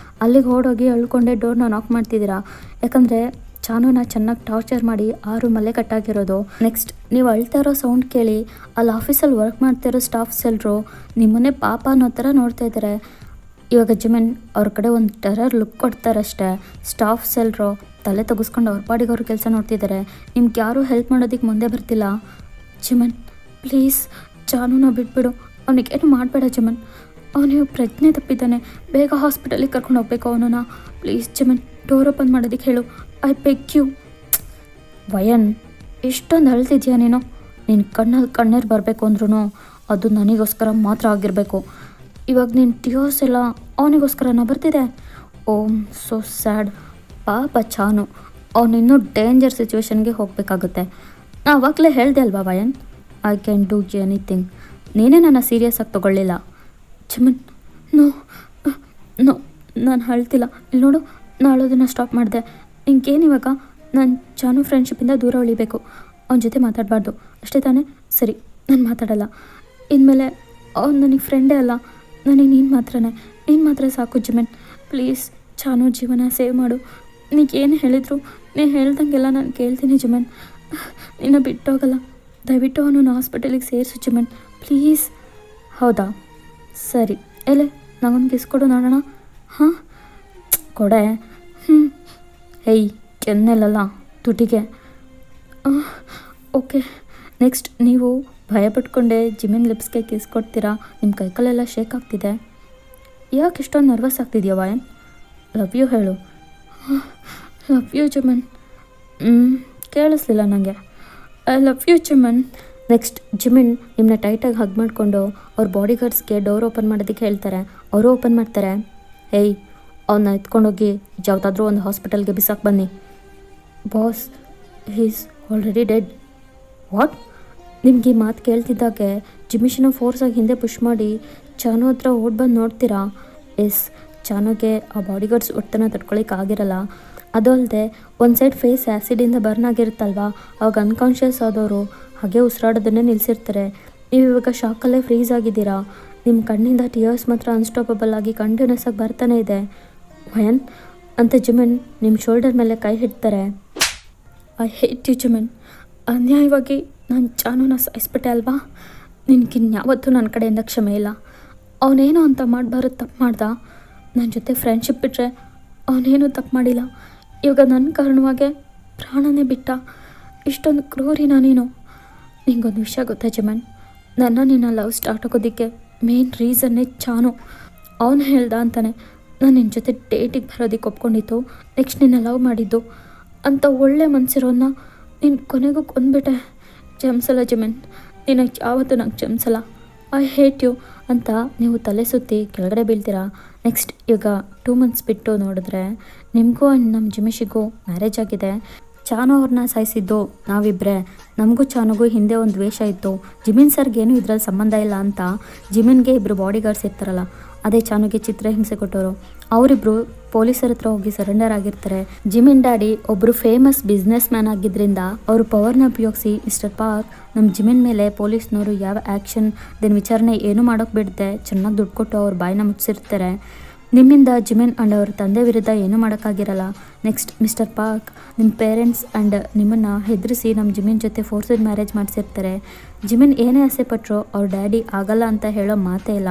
ಅಲ್ಲಿಗೆ ಓಡೋಗಿ ಅಳ್ಕೊಂಡೆ ಡೋರ್ನ ನಾಕ್ ಮಾಡ್ತಿದ್ದೀರಾ. ಯಾಕಂದರೆ ಚಾನುನ ಚೆನ್ನಾಗಿ ಟಾರ್ಚರ್ ಮಾಡಿ ಆ ರೂಮಲ್ಲೇ ಕಟ್ಟಾಗಿರೋದು. ನೆಕ್ಸ್ಟ್ ನೀವು ಅಳ್ತಾ ಇರೋ ಸೌಂಡ್ ಕೇಳಿ ಅಲ್ಲಿ ಆಫೀಸಲ್ಲಿ ವರ್ಕ್ ಮಾಡ್ತಿರೋ ಸ್ಟಾಫ್ಸ್ ಎಲ್ಲರೂ ನಿಮ್ಮನ್ನೇ ಪಾಪ ಅನ್ನೋ ಥರ ನೋಡ್ತಾ ಇದ್ದಾರೆ. ಇವಾಗ ಜಿಮಿನ್ ಅವ್ರ ಕಡೆ ಒಂದು ಟೆರರ್ ಲುಕ್ ಕೊಡ್ತಾರಷ್ಟೇ. ಸ್ಟಾಫ್ಸ್ ಎಲ್ಲರೂ ತಲೆ ತೆಗೆಸ್ಕೊಂಡು ಅವ್ರ ಪಾಡಿಗೆ ಅವ್ರ ಕೆಲಸ ನೋಡ್ತಿದ್ದಾರೆ. ನಿಮ್ಗೆ ಯಾರೂ ಹೆಲ್ಪ್ ಮಾಡೋದಕ್ಕೆ ಮುಂದೆ ಬರ್ತಿಲ್ಲ. ಜಿಮನ್ ಪ್ಲೀಸ್ ಚಾನುನ ಬಿಟ್ಬಿಡು, ಅವನಿಗೇನು ಮಾಡಬೇಡ ಜಿಮನ್, ಅವನಿಗೆ ಪ್ರಜ್ಞೆ ತಪ್ಪಿದ್ದಾನೆ, ಬೇಗ ಹಾಸ್ಪಿಟಲಿಗೆ ಕರ್ಕೊಂಡು ಹೋಗ್ಬೇಕು ಅವನನ್ನ. ಪ್ಲೀಸ್ ಜಿಮನ್ ಡೋರ್ ಓಪನ್ ಮಾಡೋದಕ್ಕೆ ಹೇಳು, ಐ ಬೆಗ್ ಯು. ವಯನ್ ಎಷ್ಟೊಂದು ಅಳ್ತಿದ್ಯಾ ನೀನು? ನಿನ್ನ ಕಣ್ಣಲ್ಲಿ ಕಣ್ಣೀರು ಬರಬೇಕು ಅಂದ್ರೂ ಅದು ನನಗೋಸ್ಕರ ಮಾತ್ರ ಆಗಿರಬೇಕು. ಇವಾಗ ನಿನ್ನ ಟಿಯೋರ್ಸ್ ಎಲ್ಲ ಅವನಿಗೋಸ್ಕರನ ಬರ್ತಿದೆ. ಓಮ್ ಸೋ ಸ್ಯಾಡ್. ಪಾಪ ಚಾನು, ಅವನಿನ್ನೂ ಡೇಂಜರ್ ಸಿಚುವೇಶನ್ಗೆ ಹೋಗಬೇಕಾಗುತ್ತೆ. ಆವಾಗಲೇ ಹೇಳಿದೆ ಅಲ್ವಾ ವಯನ್, ಐ ಕ್ಯಾನ್ ಡೂ ಎನಿಥಿಂಗ್. ನೀನೇ ನನ್ನ ಸೀರಿಯಸ್ ಆಗಿ ತೊಗೊಳ್ಳಿಲ್ಲ. ಜಿಮನ್ ನೋ ನೋ, ನಾನು ಹೇಳ್ತಿಲ್ಲ. ಇಲ್ಲಿ ನೋಡು, ನಾನು ಅಳೋದನ್ನು ಸ್ಟಾಪ್ ಮಾಡಿದೆ. ನಿಂಗೇನಿವಾಗ ನಾನು ಚಾನು ಫ್ರೆಂಡ್ಶಿಪ್ಪಿಂದ ದೂರ ಉಳಿಬೇಕು, ಅವನ ಜೊತೆ ಮಾತಾಡಬಾರ್ದು ಅಷ್ಟೇ ತಾನೇ? ಸರಿ, ನಾನು ಮಾತಾಡಲ್ಲ ಇನ್ಮೇಲೆ. ಅವ್ನು ನನಗೆ ಫ್ರೆಂಡೇ ಅಲ್ಲ, ನನಗೆ ನೀನು ಮಾತ್ರ ಸಾಕು ಜಿಮನ್. ಪ್ಲೀಸ್ ಚಾನು ಜೀವನ ಸೇವ್ ಮಾಡು. ನೀಗೇನು ಹೇಳಿದ್ರು ನೀನು ಹೇಳ್ದಂಗೆಲ್ಲ ನಾನು ಕೇಳ್ತೀನಿ ಜಿಮನ್. ನಿನ್ನ ಬಿಟ್ಟೋಗಲ್ಲ, ದಯವಿಟ್ಟು ಅವನನ್ನು ಹಾಸ್ಪಿಟಲಿಗೆ ಸೇರಿಸು ಜಿಮನ್ ಪ್ಲೀಸ್. ಹೌದಾ ಸರಿ, ಎಲ್ಲೇ ನಂಗೊಂದು ಕಿಸ್ ಕೊಡು ನೋಡೋಣ. ಹಾಂ ಕೊಡೆ. ಹೇಯ್ ಕೆನ್ನೆಲ್ಲಲ್ಲ ತುಟಿಗೆ. ಓಕೆ. ನೆಕ್ಸ್ಟ್ ನೀವು ಭಯಪಟ್ಕೊಂಡೆ ಜಿಮಿನ್ ಲಿಪ್ಸ್ಗೆ ಕಿಸ್ ಕೊಡ್ತೀರಾ. ನಿಮ್ಮ ಕೈಕಲ್ಲೆಲ್ಲ ಶೇಕ್ ಆಗ್ತಿದೆ. ಯಾಕೆ ಇಷ್ಟೊಂದು ನರ್ವಸ್ ಆಗ್ತಿದೆಯಾ ವಯನ್? ಲವ್ ಯು ಹೇಳು. Love you Jimin. ಕೇಳಿಸ್ಲಿಲ್ಲ ನನಗೆ. I love you Jimin. Next Jimin ನಿಮ್ಮನ್ನ ಟೈಟಾಗಿ ಹಗ್ ಮಾಡಿಕೊಂಡು ಅವ್ರ ಬಾಡಿ ಗಾರ್ಡ್ಸ್ಗೆ ಡೋರ್ ಓಪನ್ ಮಾಡೋದಕ್ಕೆ ಹೇಳ್ತಾರೆ. ಅವರು ಓಪನ್ ಮಾಡ್ತಾರೆ. ಹೇಯ್ ಅವನ್ನ ಎತ್ಕೊಂಡೋಗಿ ಯಾವುದಾದ್ರೂ ಒಂದು ಹಾಸ್ಪಿಟಲ್ಗೆ ಬಿಸಾಕಿ ಬನ್ನಿ. Boss he's already dead. What? ನಿಮ್ಗೆ ಈ ಮಾತು ಕೇಳ್ತಿದ್ದಾಗೆ ಜಿಮಿಷಿನ ಫೋರ್ಸಾಗಿ ಹಿಂದೆ ಪುಷ್ ಮಾಡಿ ಚಾನು ಹತ್ರ ಓಡ್ ಬಂದು ನೋಡ್ತೀರಾ. ಎಸ್, ಚಾನುಗೆ ಆ ಬಾಡಿ ಗಾರ್ಡ್ಸ್ ಒಟ್ಟನ್ನು ತಡ್ಕೊಳಿಕ್ಕೆ ಆಗಿರಲ್ಲ. ಅದು ಅಲ್ಲದೆ ಒಂದು ಸೈಡ್ ಫೇಸ್ ಆ್ಯಸಿಡಿಂದ ಬರ್ನ್ ಆಗಿರುತ್ತಲ್ವ, ಅವಾಗ ಅನ್ಕಾನ್ಷಿಯಸ್ ಆದವರು ಹಾಗೆ ಉಸಿರಾಡೋದನ್ನೇ ನಿಲ್ಲಿಸಿರ್ತಾರೆ. ನೀವು ಇವಾಗ ಶಾಕಲ್ಲೇ ಫ್ರೀಸ್ ಆಗಿದ್ದೀರಾ. ನಿಮ್ಮ ಕಣ್ಣಿಂದ ಟಿಯರ್ಸ್ ಮಾತ್ರ ಅನ್ಸ್ಟಾಪಬಲ್ ಆಗಿ ಕಂಟಿನ್ಯೂಸ್ ಆಗಿ ಬರ್ತಾನೆ ಇದೆ. ವಯನ್ ಅಂತ ಜಿಮಿನ್ ನಿಮ್ಮ ಶೋಲ್ಡರ್ ಮೇಲೆ ಕೈ ಹಿಡ್ತಾರೆ. I hate you Jimin. ಅನ್ಯಾಯವಾಗಿ ನಾನು ಚಾನುನ ಸಾಯಿಸ್ಬಿಟ್ಟೆ ಅಲ್ವಾ? ನಿನ್ಗಿನ್ಯಾವತ್ತೂ ನನ್ನ ಕಡೆಯಿಂದ ಕ್ಷಮೆ ಇಲ್ಲ. ಅವನೇನೋ ಅಂತ ಮಾಡಬಾರದು ತಪ್ಪು ಮಾಡ್ದ. ನನ್ನ ಜೊತೆ ಫ್ರೆಂಡ್ಶಿಪ್ ಬಿಟ್ಟರೆ ಅವನೇನೂ ತಪ್ಪು ಮಾಡಿಲ್ಲ. ಇವಾಗ ನನ್ನ ಕಾರಣವಾಗೆ ಪ್ರಾಣನೇ ಬಿಟ್ಟ. ಇಷ್ಟೊಂದು ಕ್ರೂರಿನ ನೀನು. ನಿಂಗೊಂದು ವಿಷಯ ಗೊತ್ತಾ ಜಿಮನ್, ನಿನ್ನ ಲವ್ ಸ್ಟಾರ್ಟ್ ಆಗೋದಕ್ಕೆ ಮೇನ್ ರೀಸನ್ನೇ ಚಾನು. ಅವನು ಹೇಳ್ದ ಅಂತಾನೆ ನಾನು ನಿನ್ನ ಜೊತೆ ಡೇಟಿಗೆ ಬರೋದಕ್ಕೆ ಒಪ್ಕೊಂಡಿದ್ದು, ನೆಕ್ಸ್ಟ್ ನಿನ್ನ ಲವ್ ಮಾಡಿದ್ದು. ಅಂಥ ಒಳ್ಳೆ ಮನಸ್ಸಿರೋನ್ನ ನೀನು ಕೊನೆಗೂ ಕೊಂದ್ಬಿಟ್ಟೆ. ಜಮ್ಸಲ್ಲ ಜಿಮನ್, ನಿನಗೆ ಯಾವತ್ತೂ ನಂಗೆ ಜಮ್ಸಲ್ಲ. ಐ ಹೇಟ್ ಯು ಅಂತ ನೀವು ತಲೆ ಸುತ್ತಿ ಕೆಳಗಡೆ ಬೀಳ್ತೀರಾ. ನೆಕ್ಸ್ಟ್ ಈಗ 2 months ಬಿಟ್ಟು ನೋಡಿದ್ರೆ ನಿಮಗೂ ನಮ್ಮ ಜಿಮಿಷಿಗೂ ಮ್ಯಾರೇಜ್ ಆಗಿದೆ. ಚಾನು ಅವ್ರನ್ನ ಸಾಯಿಸಿದ್ದು ನಾವಿಬ್ಬರೇ. ನಮಗೂ ಚಾನುಗೂ ಹಿಂದೆ ಒಂದು ದ್ವೇಷ ಇತ್ತು. ಜಿಮಿನ್ ಸರ್ಗೇನು ಇದರಲ್ಲಿ ಸಂಬಂಧ ಇಲ್ಲ ಅಂತ ಜಿಮಿನ್ಗೆ ಇಬ್ಬರು ಬಾಡಿ ಗಾರ್ಡ್ಸ್ ಇರ್ತಾರಲ್ಲ, ಅದೇ ಚಾನುಗೆ ಚಿತ್ರಹಿಂಸೆ ಕೊಟ್ಟವರು. ಅವರಿಬ್ಬರು ಪೊಲೀಸರ ಹತ್ರ ಹೋಗಿ ಸರೆಂಡರ್ ಆಗಿರ್ತಾರೆ. ಜಿಮಿನ್ ಡ್ಯಾಡಿ ಒಬ್ಬರು ಫೇಮಸ್ ಬಿಸ್ನೆಸ್ ಮ್ಯಾನ್ ಆಗಿದ್ದರಿಂದ ಅವರು ಪವರ್ನ ಉಪಯೋಗಿಸಿ ಮಿಸ್ಟರ್ ಪಾರ್ಕ್ ನಮ್ಮ ಜಿಮಿನ್ ಮೇಲೆ ಪೊಲೀಸ್ನವರು ಯಾವ ಆ್ಯಕ್ಷನ್ ದೆನ್ ವಿಚಾರಣೆ ಏನೂ ಮಾಡೋಕ್ಕೆ ಬಿಡದೆ ಚೆನ್ನಾಗಿ ದುಡ್ಡು ಕೊಟ್ಟು ಅವ್ರ ಬಾಯಿನ ಮುಚ್ಚಿರ್ತಾರೆ. ನಿಮ್ಮಿಂದ ಜಿಮಿನ್ ಆ್ಯಂಡ್ ಅವ್ರ ತಂದೆ ವಿರುದ್ಧ ಏನೂ ಮಾಡೋಕ್ಕಾಗಿರಲ್ಲ. ನೆಕ್ಸ್ಟ್ ಮಿಸ್ಟರ್ ಪಾರ್ಕ್ ನಿಮ್ಮ ಪೇರೆಂಟ್ಸ್ ಆ್ಯಂಡ್ ನಿಮ್ಮನ್ನು ಹೆದರಿಸಿ ನಮ್ಮ ಜಿಮಿನ್ ಜೊತೆ ಫೋರ್ಸ್ಡ್ ಮ್ಯಾರೇಜ್ ಮಾಡಿಸಿರ್ತಾರೆ. ಜಿಮಿನ್ ಏನೇ ಆಸೆ ಪಟ್ಟರು ಅವ್ರ ಡ್ಯಾಡಿ ಆಗಲ್ಲ ಅಂತ ಹೇಳೋ ಮಾತೇ ಇಲ್ಲ.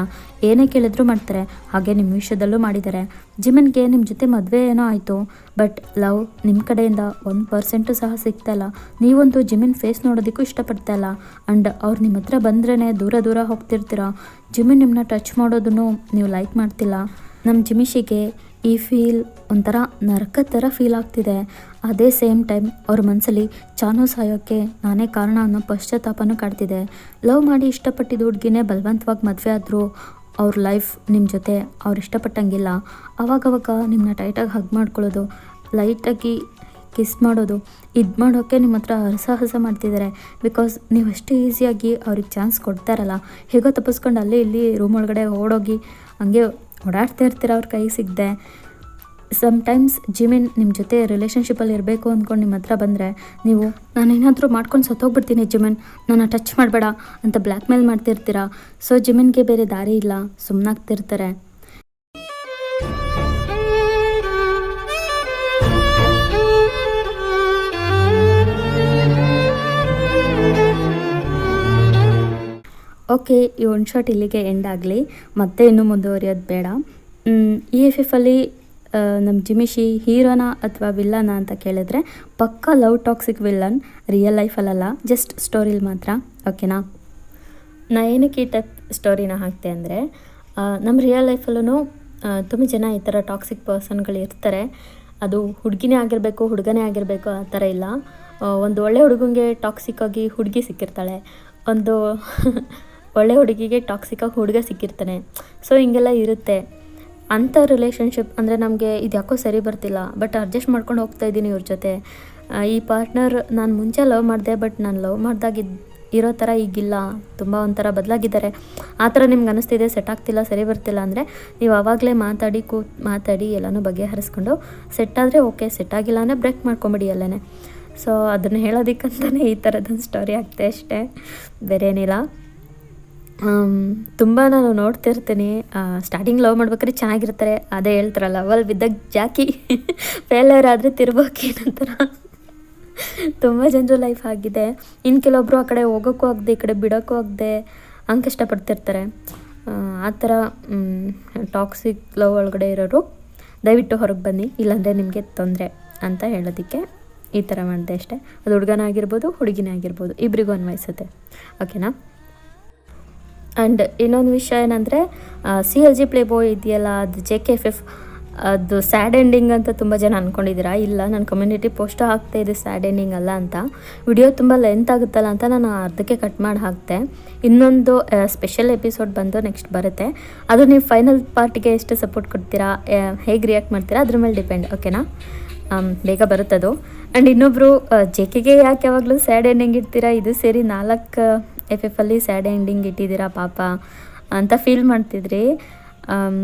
ಏನೇ ಕೇಳಿದ್ರು ಮಾಡ್ತಾರೆ. ಹಾಗೆ ನಿಮ್ಮ ವಿಷಯದಲ್ಲೂ ಮಾಡಿದ್ದಾರೆ. ಜಿಮಿನ್ಗೆ ನಿಮ್ಮ ಜೊತೆ ಮದುವೆ ಏನೋ ಆಯಿತು, ಬಟ್ ಲವ್ ನಿಮ್ಮ ಕಡೆಯಿಂದ 1% ಸಹ ಸಿಗ್ತಾಯಿಲ್ಲ. ನೀವಂತೂ ಜಿಮಿನ್ ಫೇಸ್ ನೋಡೋದಕ್ಕೂ ಇಷ್ಟಪಡ್ತಾ ಇಲ್ಲ. ಆ್ಯಂಡ್ ಅವ್ರು ನಿಮ್ಮ ಹತ್ರ ಬಂದ್ರೇ ದೂರ ಹೋಗ್ತಿರ್ತೀರ. ಜಿಮಿನ್ ನಿಮ್ಮನ್ನ ಟಚ್ ಮಾಡೋದನ್ನು ನೀವು ಲೈಕ್ ಮಾಡ್ತಿಲ್ಲ. ನಮ್ಮ ಜಿಮಿಷಿಗೆ ಈ ಫೀಲ್ ಒಂಥರ ನರಕ ಥರ ಫೀಲ್ ಆಗ್ತಿದೆ. ಅದೇ ಸೇಮ್ ಟೈಮ್ ಅವ್ರ ಮನಸ್ಸಲ್ಲಿ ಚಾನು ಸಾಯೋಕ್ಕೆ ನಾನೇ ಕಾರಣ ಅನ್ನೋ ಪಶ್ಚಾತ್ತಾಪನೂ ಕಾಡ್ತಿದೆ. ಲವ್ ಮಾಡಿ ಇಷ್ಟಪಟ್ಟಿದ್ದು ಹುಡುಗಿನೇ ಬಲವಂತವಾಗಿ ಮದುವೆ ಆದರೂ ಅವ್ರ ಲೈಫ್ ನಿಮ್ಮ ಜೊತೆ ಅವ್ರು ಇಷ್ಟಪಟ್ಟಂಗಿಲ್ಲ. ಆವಾಗವಾಗ ನಿಮ್ಮನ್ನ ಟೈಟಾಗಿ ಹಗ್ ಮಾಡ್ಕೊಳ್ಳೋದು, ಲೈಟಾಗಿ ಕಿಸ್ ಮಾಡೋದು ಇದು ಮಾಡೋಕ್ಕೆ ನಿಮ್ಮ ಹತ್ರ ಹರಸಾಹಸ ಮಾಡ್ತಿದ್ದಾರೆ. ಬಿಕಾಸ್ ನೀವು ಅಷ್ಟು ಈಸಿಯಾಗಿ ಅವ್ರಿಗೆ ಚಾನ್ಸ್ ಕೊಡ್ತಾರಲ್ಲ, ಹೇಗೋ ತಪ್ಪಿಸ್ಕೊಂಡು ಅಲ್ಲಿ ಇಲ್ಲಿ ರೂಮ್ ಒಳಗಡೆ ಓಡೋಗಿ ಹಂಗೆ ಓಡಾಡ್ತಾ ಇರ್ತೀರ ಅವ್ರ ಕೈ ಸಿಗದೆ. ಸಮ್ಟೈಮ್ಸ್ ಜಿಮಿನ್ ನಿಮ್ಮ ಜೊತೆ ರಿಲೇಷನ್ಶಿಪ್ಪಲ್ಲಿ ಇರಬೇಕು ಅಂದ್ಕೊಂಡು ನಿಮ್ಮ ಹತ್ರ ಬಂದರೆ ನೀವು ನಾನೇನಾದರೂ ಮಾಡ್ಕೊಂಡು ಸತ್ತೋಗ್ಬಿಡ್ತೀನಿ ಜಿಮಿನ್, ನನ್ನ ಟಚ್ ಮಾಡಬೇಡ ಅಂತ ಬ್ಲ್ಯಾಕ್ ಮೇಲ್ ಮಾಡ್ತಿರ್ತೀರ. ಸೊ ಜಿಮಿನ್ಗೆ ಬೇರೆ ದಾರಿ ಇಲ್ಲ, ಸುಮ್ಮನಾಗ್ತಿರ್ತಾರೆ. ಓಕೆ, ಈ ಒನ್ ಶಾಟ್ ಇಲ್ಲಿಗೆ ಎಂಡ್ ಆಗಲಿ, ಮತ್ತೆ ಇನ್ನೂ ಮುಂದುವರಿಯೋದು ಬೇಡ. ಈ ಎಫ್ ನಮ್ಮ ಜಿಮಿಶಿ ಹೀರೋನಾ ಅಥವಾ ವಿಲ್ಲನ ಅಂತ ಕೇಳಿದ್ರೆ ಪಕ್ಕಾ ಲವ್ ಟಾಕ್ಸಿಕ್ ವಿಲ್ಲನ್, ರಿಯಲ್ ಲೈಫಲ್ಲಲ್ಲ, ಜಸ್ಟ್ ಸ್ಟೋರಿಲಿ ಮಾತ್ರ. ಓಕೆನಾ? ನಾ ಏನಕ್ಕೆ ಈ ಟೈಪ್ ಸ್ಟೋರಿನ ಹಾಕ್ತೆ ಅಂದರೆ, ನಮ್ಮ ರಿಯಲ್ ಲೈಫಲ್ಲೂ ತುಂಬ ಜನ ಈ ಥರ ಟಾಕ್ಸಿಕ್ ಪರ್ಸನ್ಗಳು ಇರ್ತಾರೆ. ಅದು ಹುಡುಗಿನೇ ಆಗಿರಬೇಕು, ಹುಡುಗನೇ ಆಗಿರಬೇಕು ಆ ಥರ ಇಲ್ಲ. ಒಂದು ಒಳ್ಳೆ ಹುಡುಗಂಗೆ ಟಾಕ್ಸಿಕ್ಕಾಗಿ ಹುಡುಗಿ ಸಿಕ್ಕಿರ್ತಾಳೆ, ಒಂದು ಒಳ್ಳೆ ಹುಡುಗಿಗೆ ಟಾಕ್ಸಿಕ್ಕಾಗಿ ಹುಡುಗ ಸಿಕ್ಕಿರ್ತಾನೆ. ಸೊ ಹಿಂಗೆಲ್ಲ ಇರುತ್ತೆ. ಅಂಥ ರಿಲೇಷನ್ಶಿಪ್ ಅಂದರೆ ನಮಗೆ ಇದು ಯಾಕೋ ಸರಿ ಬರ್ತಿಲ್ಲ, ಬಟ್ ಅಡ್ಜಸ್ಟ್ ಮಾಡ್ಕೊಂಡು ಹೋಗ್ತಾಯಿದ್ದೀನಿ ಇವ್ರ ಜೊತೆ. ಈ ಪಾರ್ಟ್ನರ್ ನಾನು ಮುಂಚೆ ಲವ್ ಮಾಡಿದೆ, ಬಟ್ ನಾನು ಲವ್ ಮಾಡಿದಾಗ ಇರೋ ಥರ ಈಗಿಲ್ಲ, ತುಂಬ ಒಂಥರ ಬದಲಾಗಿದ್ದಾರೆ. ಆ ಥರ ನಿಮ್ಗೆ ಅನ್ನಿಸ್ತಿದೆ, ಸೆಟ್ ಆಗ್ತಿಲ್ಲ, ಸರಿ ಬರ್ತಿಲ್ಲ ಅಂದರೆ ನೀವು ಆವಾಗಲೇ ಮಾತಾಡಿ ಎಲ್ಲನೂ ಬಗೆಹರಿಸ್ಕೊಂಡು ಸೆಟ್ ಆದರೆ ಓಕೆ, ಸೆಟ್ ಆಗಿಲ್ಲ ಅಂದರೆ ಬ್ರೇಕ್ ಮಾಡ್ಕೊಂಬಿಡಿ ಅಲ್ಲೇ. ಸೊ ಅದನ್ನು ಹೇಳೋದಕ್ಕಂತಲೇ ಈ ಥರದೊಂದು ಸ್ಟೋರಿ ಆಗ್ತೆ ಅಷ್ಟೇ, ಬೇರೆ ಏನಿಲ್ಲ. ತುಂಬ ನಾನು ನೋಡ್ತಿರ್ತೀನಿ, ಸ್ಟಾರ್ಟಿಂಗ್ ಲವ್ ಮಾಡ್ಬೇಕಾದ್ರೆ ಚೆನ್ನಾಗಿರ್ತಾರೆ, ಅದೇ ಹೇಳ್ತಾರಲ್ಲ, ಲವಲ್ಲಿ ಬಿದ್ದಾಗ ಜಾಕಿ ಫೇಲ್ಯೂರ್ ಆದರೆ ತಿರ್ಬೋಕಿ ನಂತರ ತುಂಬ ಜನರು ಲೈಫ್ ಆಗಿದೆ. ಇನ್ನು ಕೆಲವೊಬ್ಬರು ಆ ಕಡೆ ಹೋಗೋಕ್ಕೂ ಆಗದೆ, ಈ ಕಡೆ ಬಿಡೋಕ್ಕೂ ಆಗದೆ ಹಂಗೆ ಕಷ್ಟಪಡ್ತಿರ್ತಾರೆ. ಆ ಥರ ಟಾಕ್ಸಿಕ್ ಲವ್ ಒಳಗಡೆ ಇರೋರು ದಯವಿಟ್ಟು ಹೊರಗೆ ಬನ್ನಿ, ಇಲ್ಲಾಂದರೆ ನಿಮಗೆ ತೊಂದರೆ ಅಂತ ಹೇಳೋದಕ್ಕೆ ಈ ಥರ ಮಾಡಿದೆ ಅಷ್ಟೇ. ಅದು ಹುಡುಗನೇ ಆಗಿರ್ಬೋದು, ಹುಡುಗಿನೇ ಆಗಿರ್ಬೋದು, ಇಬ್ಬರಿಗೂ ಅನ್ವಯಿಸುತ್ತೆ. ಓಕೆನಾ? ಆ್ಯಂಡ್ ಇನ್ನೊಂದು ವಿಷಯ ಏನಂದರೆ, CLG ಪ್ಲೇ ಬಾಯ್ ಇದೆಯಲ್ಲ, ಅದು JKFF ಅದು ಸ್ಯಾಡ್ ಎಂಡಿಂಗ್ ಅಂತ ತುಂಬ ಜನ ಅಂದ್ಕೊಂಡಿದ್ದೀರಾ. ಇಲ್ಲ, ನಾನು ಕಮ್ಯುನಿಟಿ ಪೋಸ್ಟ್ ಹಾಕ್ತೆ ಇದು ಸ್ಯಾಡ್ ಎಂಡಿಂಗ್ ಅಲ್ಲ ಅಂತ. ವಿಡಿಯೋ ತುಂಬ ಲೆಂತ್ ಆಗುತ್ತಲ್ಲ ಅಂತ ನಾನು ಅರ್ಧಕ್ಕೆ ಕಟ್ ಮಾಡಿ ಹಾಕ್ತೆ. ಇನ್ನೊಂದು ಸ್ಪೆಷಲ್ ಎಪಿಸೋಡ್ ಬಂದು ನೆಕ್ಸ್ಟ್ ಬರುತ್ತೆ. ಅದು ನೀವು ಫೈನಲ್ ಪಾರ್ಟಿಗೆ ಎಷ್ಟು ಸಪೋರ್ಟ್ ಕೊಡ್ತೀರಾ, ಹೇಗೆ ರಿಯಾಕ್ಟ್ ಮಾಡ್ತೀರಾ ಅದ್ರ ಮೇಲೆ ಡಿಪೆಂಡ್. ಓಕೆನಾ? ಬೇಗ ಬರುತ್ತದು. ಆ್ಯಂಡ್ ಇನ್ನೊಬ್ಬರು JKಗೆ ಯಾಕೆ ಯಾವಾಗಲೂ ಸ್ಯಾಡ್ ಎಂಡಿಂಗ್ ಇಡ್ತೀರಾ, ಇದು ಸೇರಿ 4 FFಲ್ಲಿ ಸ್ಯಾಡ್ ಎಂಡಿಂಗ್ ಇಟ್ಟಿದ್ದೀರಾ ಪಾಪ ಅಂತ ಫೀಲ್ ಮಾಡ್ತಿದ್ರಿ.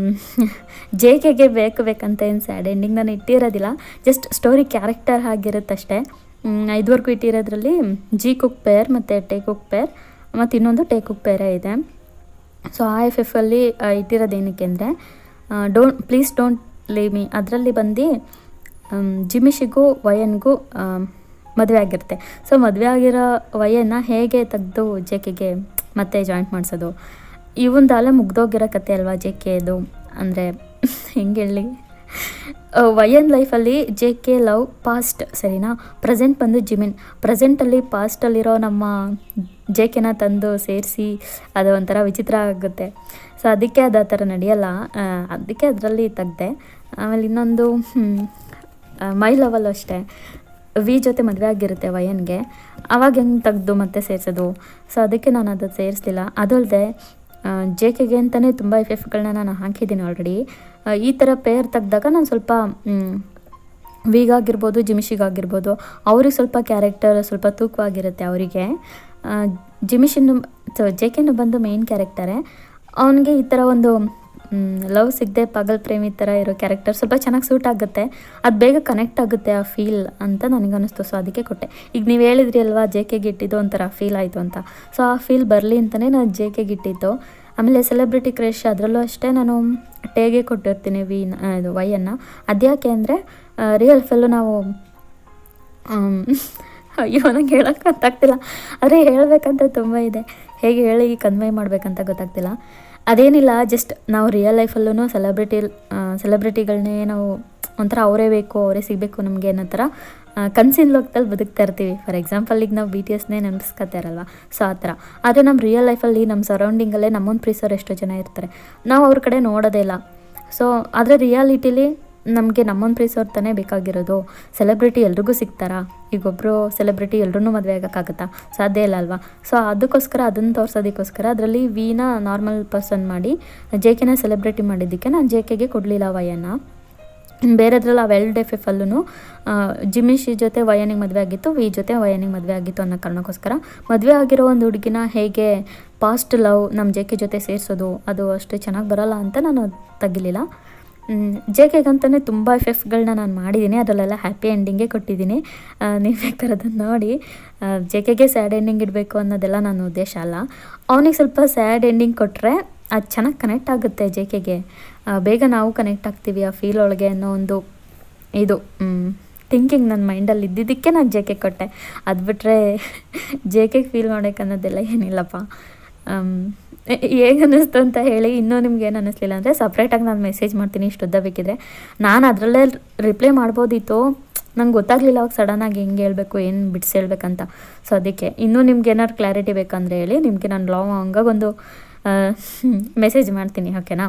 JKಗೆ ಬೇಕಂತ ಏನು ಸ್ಯಾಡ್ ಎಂಡಿಂಗ್ ನಾನು ಇಟ್ಟಿರೋದಿಲ್ಲ, ಜಸ್ಟ್ ಸ್ಟೋರಿ ಕ್ಯಾರೆಕ್ಟರ್ ಆಗಿರುತ್ತಷ್ಟೇ. 5ವರೆಗೂ ಇಟ್ಟಿರೋದ್ರಲ್ಲಿ G ಕುಕ್ ಪೇರ್ ಮತ್ತು ಟೇ ಕುಕ್ ಪೇರ್ ಮತ್ತು ಇನ್ನೊಂದು ಟೇ ಕುಕ್ ಪೇರೇ ಇದೆ. ಸೊ ಆ FFಲ್ಲಿ ಇಟ್ಟಿರೋದೇನಕ್ಕೆ ಅಂದರೆ, ಪ್ಲೀಸ್ ಡೋಂಟ್ ಲೀವ್ ಮೀ ಅದರಲ್ಲಿ ಬಂದು ಜಿಮಿಶಿಗೂ ವಯನ್ಗೂ ಮದುವೆ ಆಗಿರುತ್ತೆ. ಸೊ ಮದುವೆ ಆಗಿರೋ ವಯನ್ನ ಹೇಗೆ ತೆಗೆದು JKಗೆ ಮತ್ತೆ ಜಾಯಿಂಟ್ ಮಾಡಿಸೋದು, ಇವಂದಲ್ಲ ಮುಗ್ದೋಗಿರೋ ಕತೆ ಅಲ್ವಾ JKದು. ಅಂದರೆ ಹೆಂಗೆ ಹೇಳಿ, ವಯನ್ ಲೈಫಲ್ಲಿ JK ಲವ್ ಪಾಸ್ಟ್, ಸರಿನಾ? ಪ್ರೆಸೆಂಟ್ ಬಂದು ಜಿಮಿನ್, ಪ್ರೆಸೆಂಟಲ್ಲಿ ಪಾಸ್ಟಲ್ಲಿರೋ ನಮ್ಮ JKನ ತಂದು ಸೇರಿಸಿ ಅದು ಒಂಥರ ವಿಚಿತ್ರ ಆಗುತ್ತೆ. ಸೊ ಅದಕ್ಕೆ ಅದು ಆ ಥರ ನಡೆಯಲ್ಲ, ಅದಕ್ಕೆ ಅದರಲ್ಲಿ ತೆಗ್ದೆ. ಆಮೇಲೆ ಇನ್ನೊಂದು ಮೈ ಲವಲ್ಲೂ ಅಷ್ಟೇ, ವಿ ಜೊತೆ ಮದುವೆ ಆಗಿರುತ್ತೆ ವಯನ್ಗೆ, ಆವಾಗ ಹೆಂಗೆ ತೆಗ್ದು ಮತ್ತೆ ಸೇರಿಸೋದು. ಸೊ ಅದಕ್ಕೆ ನಾನು ಅದು ಸೇರಿಸ್ಲಿಲ್ಲ. ಅದಲ್ಲದೆ JKಗೆ ಅಂತಲೇ ತುಂಬ FFಗಳನ್ನ ನಾನು ಹಾಕಿದ್ದೀನಿ ಆಲ್ರೆಡಿ. ಈ ಥರ ಪೇರ್ ತೆಗ್ದಾಗ ನಾನು ಸ್ವಲ್ಪ ವಿಗಾಗಿರ್ಬೋದು, ಜಿಮಿಶಿಗಾಗಿರ್ಬೋದು, ಅವ್ರಿಗೆ ಸ್ವಲ್ಪ ಕ್ಯಾರೆಕ್ಟರ್ ಸ್ವಲ್ಪ ತೂಕವಾಗಿರುತ್ತೆ ಅವರಿಗೆ. JKನು ಬಂದು ಮೇನ್ ಕ್ಯಾರೆಕ್ಟರೇ, ಅವನಿಗೆ ಈ ಥರ ಒಂದು ಲವ್ ಸಿಗದೆ ಪಾಗಲ್ ಪ್ರೇಮಿ ಥರ ಇರೋ ಕ್ಯಾರೆಕ್ಟರ್ ಸ್ವಲ್ಪ ಚೆನ್ನಾಗಿ ಸೂಟ್ ಆಗುತ್ತೆ, ಅದು ಬೇಗ ಕನೆಕ್ಟ್ ಆಗುತ್ತೆ ಆ ಫೀಲ್ ಅಂತ ನನಗನ್ನಿಸ್ತು. ಸೊ ಅದಕ್ಕೆ ಕೊಟ್ಟೆ. ಈಗ ನೀವು ಹೇಳಿದ್ರಿ ಅಲ್ವಾ JKಗೆ ಇಟ್ಟಿದ್ದು ಒಂಥರ ಫೀಲ್ ಆಯಿತು ಅಂತ. ಸೊ ಆ ಫೀಲ್ ಬರಲಿ ಅಂತಲೇ ನಾನು JKಗೆ ಇಟ್ಟಿದ್ದು. ಆಮೇಲೆ ಸೆಲೆಬ್ರಿಟಿ ಕ್ರಶ್ ಅದರಲ್ಲೂ ಅಷ್ಟೇ ನಾನು ಟೇಗೆ ಕೊಟ್ಟಿರ್ತೀನಿ ಇದು ವೈಯನ್ನು. ಅದ್ಯಾಕೆ ಅಂದರೆ ರಿಯಲ್ ಫೆಲ್ಲು ನಾವು ಅಯ್ಯೋ ನಂಗೆ ಹೇಳೋಕ್ಕೆ ಗೊತ್ತಾಗ್ತಿಲ್ಲ, ಆದರೆ ಹೇಳಬೇಕಂತ ತುಂಬ ಇದೆ, ಹೇಗೆ ಹೇಳಿ ಕನ್ವೆ ಮಾಡಬೇಕಂತ ಗೊತ್ತಾಗ್ತಿಲ್ಲ. ಅದೇನಿಲ್ಲ, ಜಸ್ಟ್ ನಾವು ರಿಯಲ್ ಲೈಫಲ್ಲೂ ಸೆಲೆಬ್ರಿಟಿಗಳನ್ನೇ ನಾವು ಒಂಥರ ಅವರೇ ಬೇಕು, ಅವರೇ ಸಿಗಬೇಕು ನಮಗೆ ಅನ್ನೋ ಥರ ಕನಸಿನ ಲೋಕದಲ್ಲಿ ಬದುಕ್ತಾ ಇರ್ತೀವಿ. ಫಾರ್ ಎಕ್ಸಾಂಪಲ್ ಈಗ ನಾವು BTSನೇ ನೆನೆಸ್ಕೊತಾರಲ್ವ, ಸೊ ಆ ಥರ. ಆದರೆ ನಮ್ಮ ರಿಯಲ್ ಲೈಫಲ್ಲಿ ನಮ್ಮ ಸರೌಂಡಿಂಗಲ್ಲೇ ನಮ್ಮನ್ನು ಪ್ರೀಸೋರು ಎಷ್ಟೋ ಜನ ಇರ್ತಾರೆ, ನಾವು ಅವ್ರ ಕಡೆ ನೋಡೋದೇ ಇಲ್ಲ. ಸೊ ಆದರೆ ರಿಯಾಲಿಟಿಲಿ ನಮಗೆ ನಮ್ಮನ್ನು ಪ್ರೀಸೋರು ತಾನೇ ಬೇಕಾಗಿರೋದು. ಸೆಲೆಬ್ರಿಟಿ ಎಲ್ರಿಗೂ ಸಿಗ್ತಾರಾ? ಈಗೊಬ್ಬರು ಸೆಲೆಬ್ರಿಟಿ ಎಲ್ಲರೂ ಮದುವೆ ಆಗೋಕ್ಕಾಗುತ್ತಾ? ಸಾಧ್ಯ ಇಲ್ಲ ಅಲ್ವಾ? ಸೊ ಅದಕ್ಕೋಸ್ಕರ ಅದನ್ನು ತೋರಿಸೋದಕ್ಕೋಸ್ಕರ ಅದರಲ್ಲಿ ವಿನ ನಾರ್ಮಲ್ ಪರ್ಸನ್ ಮಾಡಿ JKನ ಸೆಲೆಬ್ರಿಟಿ ಮಾಡಿದ್ದಕ್ಕೆ ನಾನು JKಗೆ ಕೊಡಲಿಲ್ಲ ವಯನ್ನ. ಬೇರೆದ್ರಲ್ಲಿ ಆ ವೆಲ್ ಡೆಫ್ ಫಲ್ಲೂ ಜಿಮಿಶ್ ಜೊತೆ ವಯನಿಗೆ ಮದುವೆ ಆಗಿತ್ತು, ವಿ ಜೊತೆ ವಯನಿಗೆ ಮದುವೆ ಆಗಿತ್ತು ಅನ್ನೋ ಕಾರಣಕ್ಕೋಸ್ಕರ ಮದುವೆ ಆಗಿರೋ ಒಂದು ಹುಡುಗಿನ ಹೇಗೆ ಪಾಸ್ಟ್ ಲವ್ ನಮ್ಮ ಜೆ ಕೆ ಜೊತೆ ಸೇರಿಸೋದು ಅದು ಅಷ್ಟು ಚೆನ್ನಾಗಿ ಬರೋಲ್ಲ ಅಂತ ನಾನು ತೆಗಿಲಿಲ್ಲ. ಜೆ ಕೆಗಂತಲೇ ತುಂಬ ಎಫೆಕ್ಟ್ಗಳನ್ನ ನಾನು ಮಾಡಿದ್ದೀನಿ, ಅದರಲ್ಲೆಲ್ಲ ಹ್ಯಾಪಿ ಎಂಡಿಂಗೇ ಕೊಟ್ಟಿದ್ದೀನಿ. ನೀವು ಬೇಕಾದ್ರೆ ಅದನ್ನು ನೋಡಿ. ಜೆ ಕೆಗೆ ಸ್ಯಾಡ್ ಎಂಡಿಂಗ್ ಇಡಬೇಕು ಅನ್ನೋದೆಲ್ಲ ನನ್ನ ಉದ್ದೇಶ ಅಲ್ಲ. ಅವನಿಗೆ ಸ್ವಲ್ಪ ಸ್ಯಾಡ್ ಎಂಡಿಂಗ್ ಕೊಟ್ಟರೆ ಅದು ಚೆನ್ನಾಗಿ ಕನೆಕ್ಟ್ ಆಗುತ್ತೆ ಜೆ ಕೆಗೆ, ಬೇಗ ನಾವು ಕನೆಕ್ಟ್ ಆಗ್ತೀವಿ ಆ ಫೀಲ್ ಒಳಗೆ ಅನ್ನೋ ಒಂದು ಇದು ಥಿಂಕಿಂಗ್ ನನ್ನ ಮೈಂಡಲ್ಲಿ ಇದ್ದಿದ್ದಕ್ಕೆ ನಾನು ಜೆ ಕೆ ಕೊಟ್ಟೆ. ಅದು ಬಿಟ್ಟರೆ ಜೆ ಕೆಗೆ ಫೀಲ್ ಮಾಡೋಕೆ ಅನ್ನೋದೆಲ್ಲ ಏನಿಲ್ಲಪ್ಪ. ಹೇಗೆ ಅನ್ನಿಸ್ತು ಅಂತ ಹೇಳಿ. ಇನ್ನೂ ನಿಮ್ಗೆ ಏನು ಅನ್ನಿಸ್ಲಿಲ್ಲ ಅಂದರೆ ಸಪ್ರೇಟಾಗಿ ನಾನು ಮೆಸೇಜ್ ಮಾಡ್ತೀನಿ, ಇಷ್ಟು ಉದ್ದ ಬೇಕಿದ್ರೆ. ನಾನು ಅದರಲ್ಲೇ ರಿಪ್ಲೈ ಮಾಡ್ಬೋದಿತ್ತು, ನಂಗೆ ಗೊತ್ತಾಗಲಿಲ್ಲ ಅವಾಗ ಸಡನ್ನಾಗಿ ಹೆಂಗೆ ಹೇಳಬೇಕು, ಏನು ಬಿಡಿಸಿ ಹೇಳ್ಬೇಕಂತ. ಸೊ ಅದಕ್ಕೆ ಇನ್ನೂ ನಿಮ್ಗೆ ಏನಾದ್ರು ಕ್ಲಾರಿಟಿ ಬೇಕಂದರೆ ಹೇಳಿ, ನಿಮಗೆ ನಾನು ಲಾಂಗಾಗಿ ಒಂದು ಮೆಸೇಜ್ ಮಾಡ್ತೀನಿ, ಓಕೆನಾ?